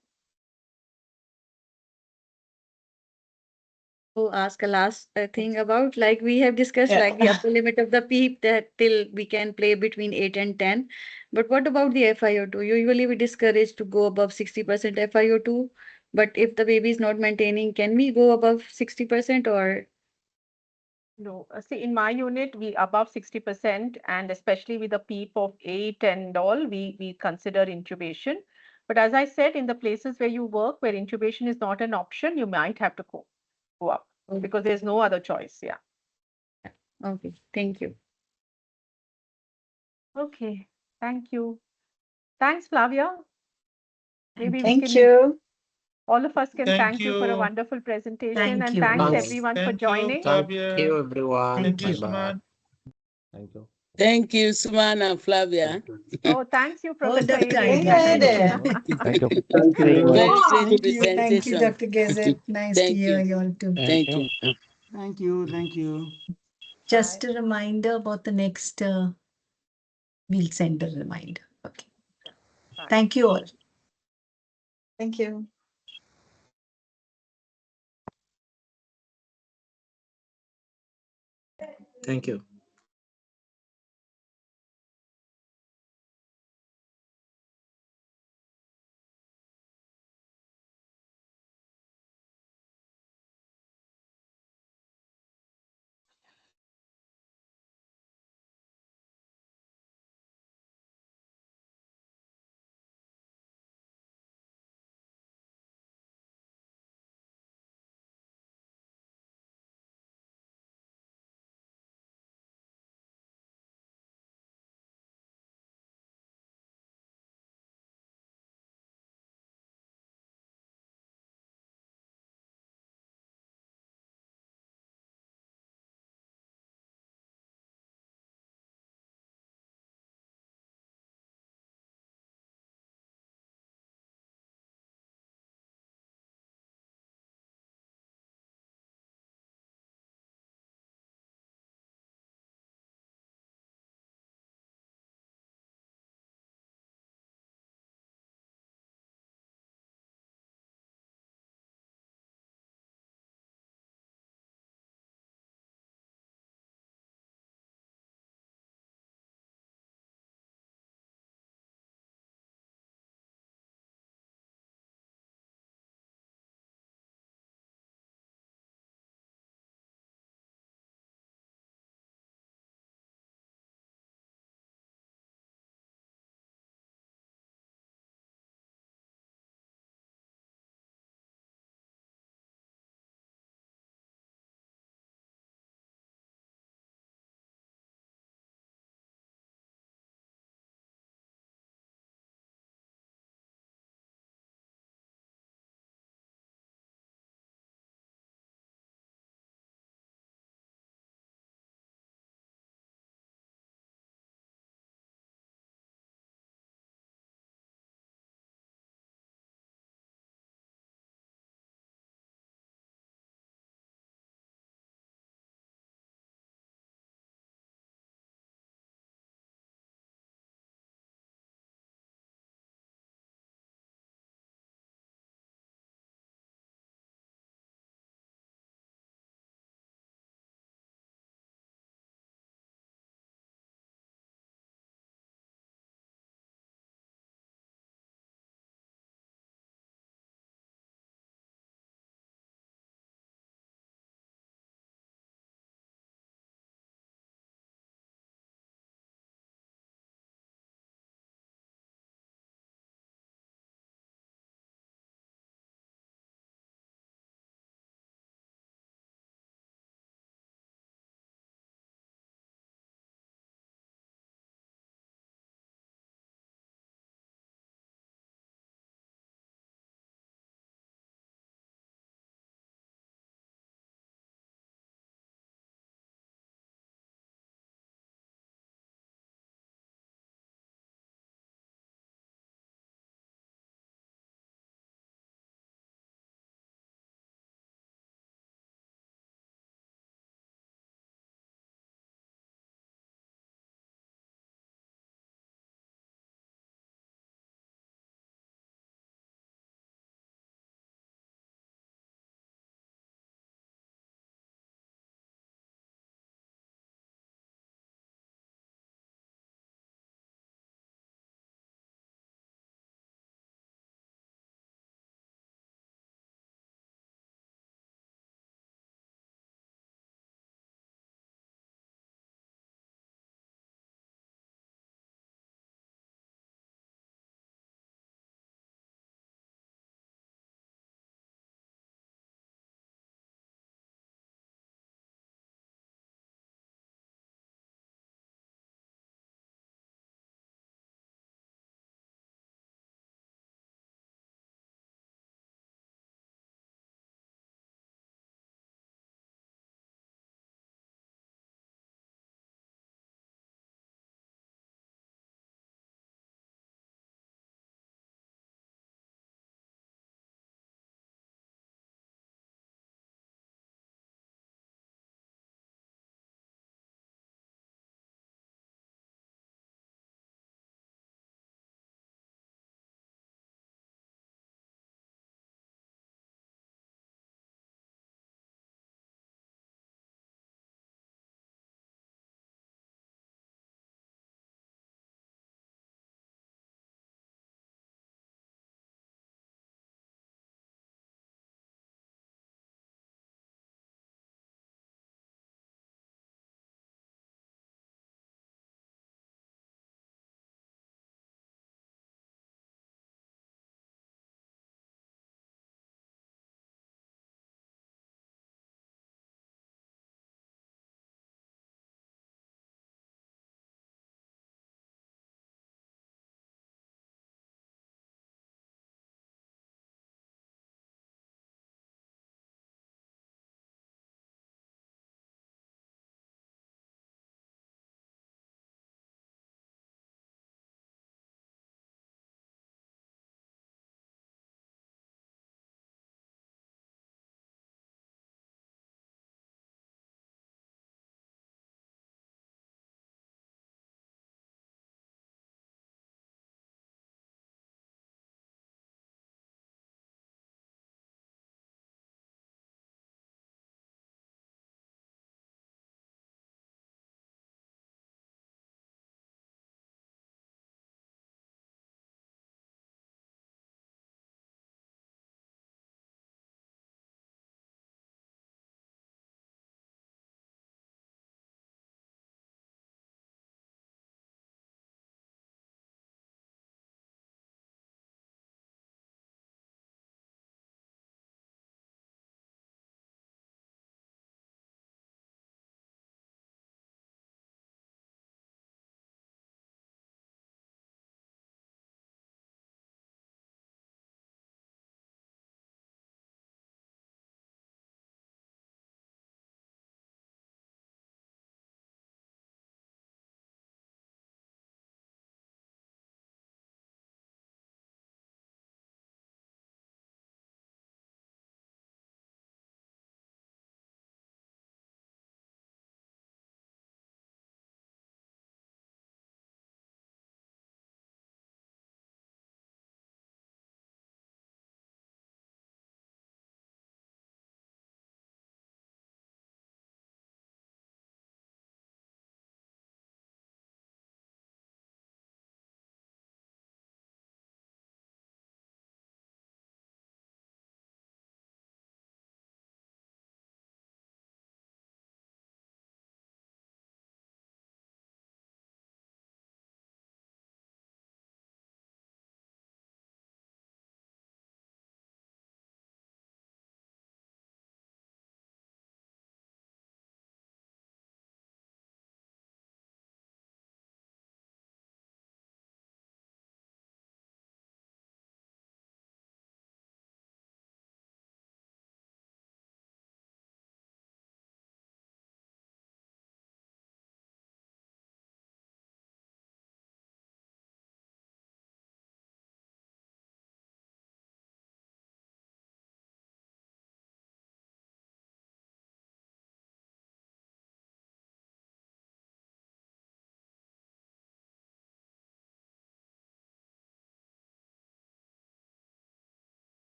To ask a last thing about, like we have discussed, Yeah. like the upper limit of the PEEP that till we can play between 8 and 10. But what about the FiO2? Usually we discourage to go above 60% FiO2. But if the baby is not maintaining, can we go above 60% or? No, see, in my unit, we above 60%, and especially with a PEEP of 8 and all, we consider intubation. But as I said, in the places where you work, where intubation is not an option, you might have to go up because there's no other choice. Yeah. Okay, thank you. Okay, thank you. Thanks, Flavia. Maybe we Thank can, you. all of us can Thank thank you for a you. wonderful presentation, Thank and you. thanks Yes. everyone for Thank you, joining. Flavia. Thank you, everyone. Thank Thank you, you. Suman. Thank you. Thank you, Suman and Flavia. Oh, thanks you, Oh, Professor Dr. Elaine. Thank Elaine, you. thank you. Thank you. Thank you very much. Very great Thank you. Thank you, presentation. Dr. Gazette. Nice to Thank hear you. you all too. Thank you. Thank you. Thank you. Just a reminder about the next, we'll send a reminder. Okay. Bye. Thank you all. Thank you. Thank you.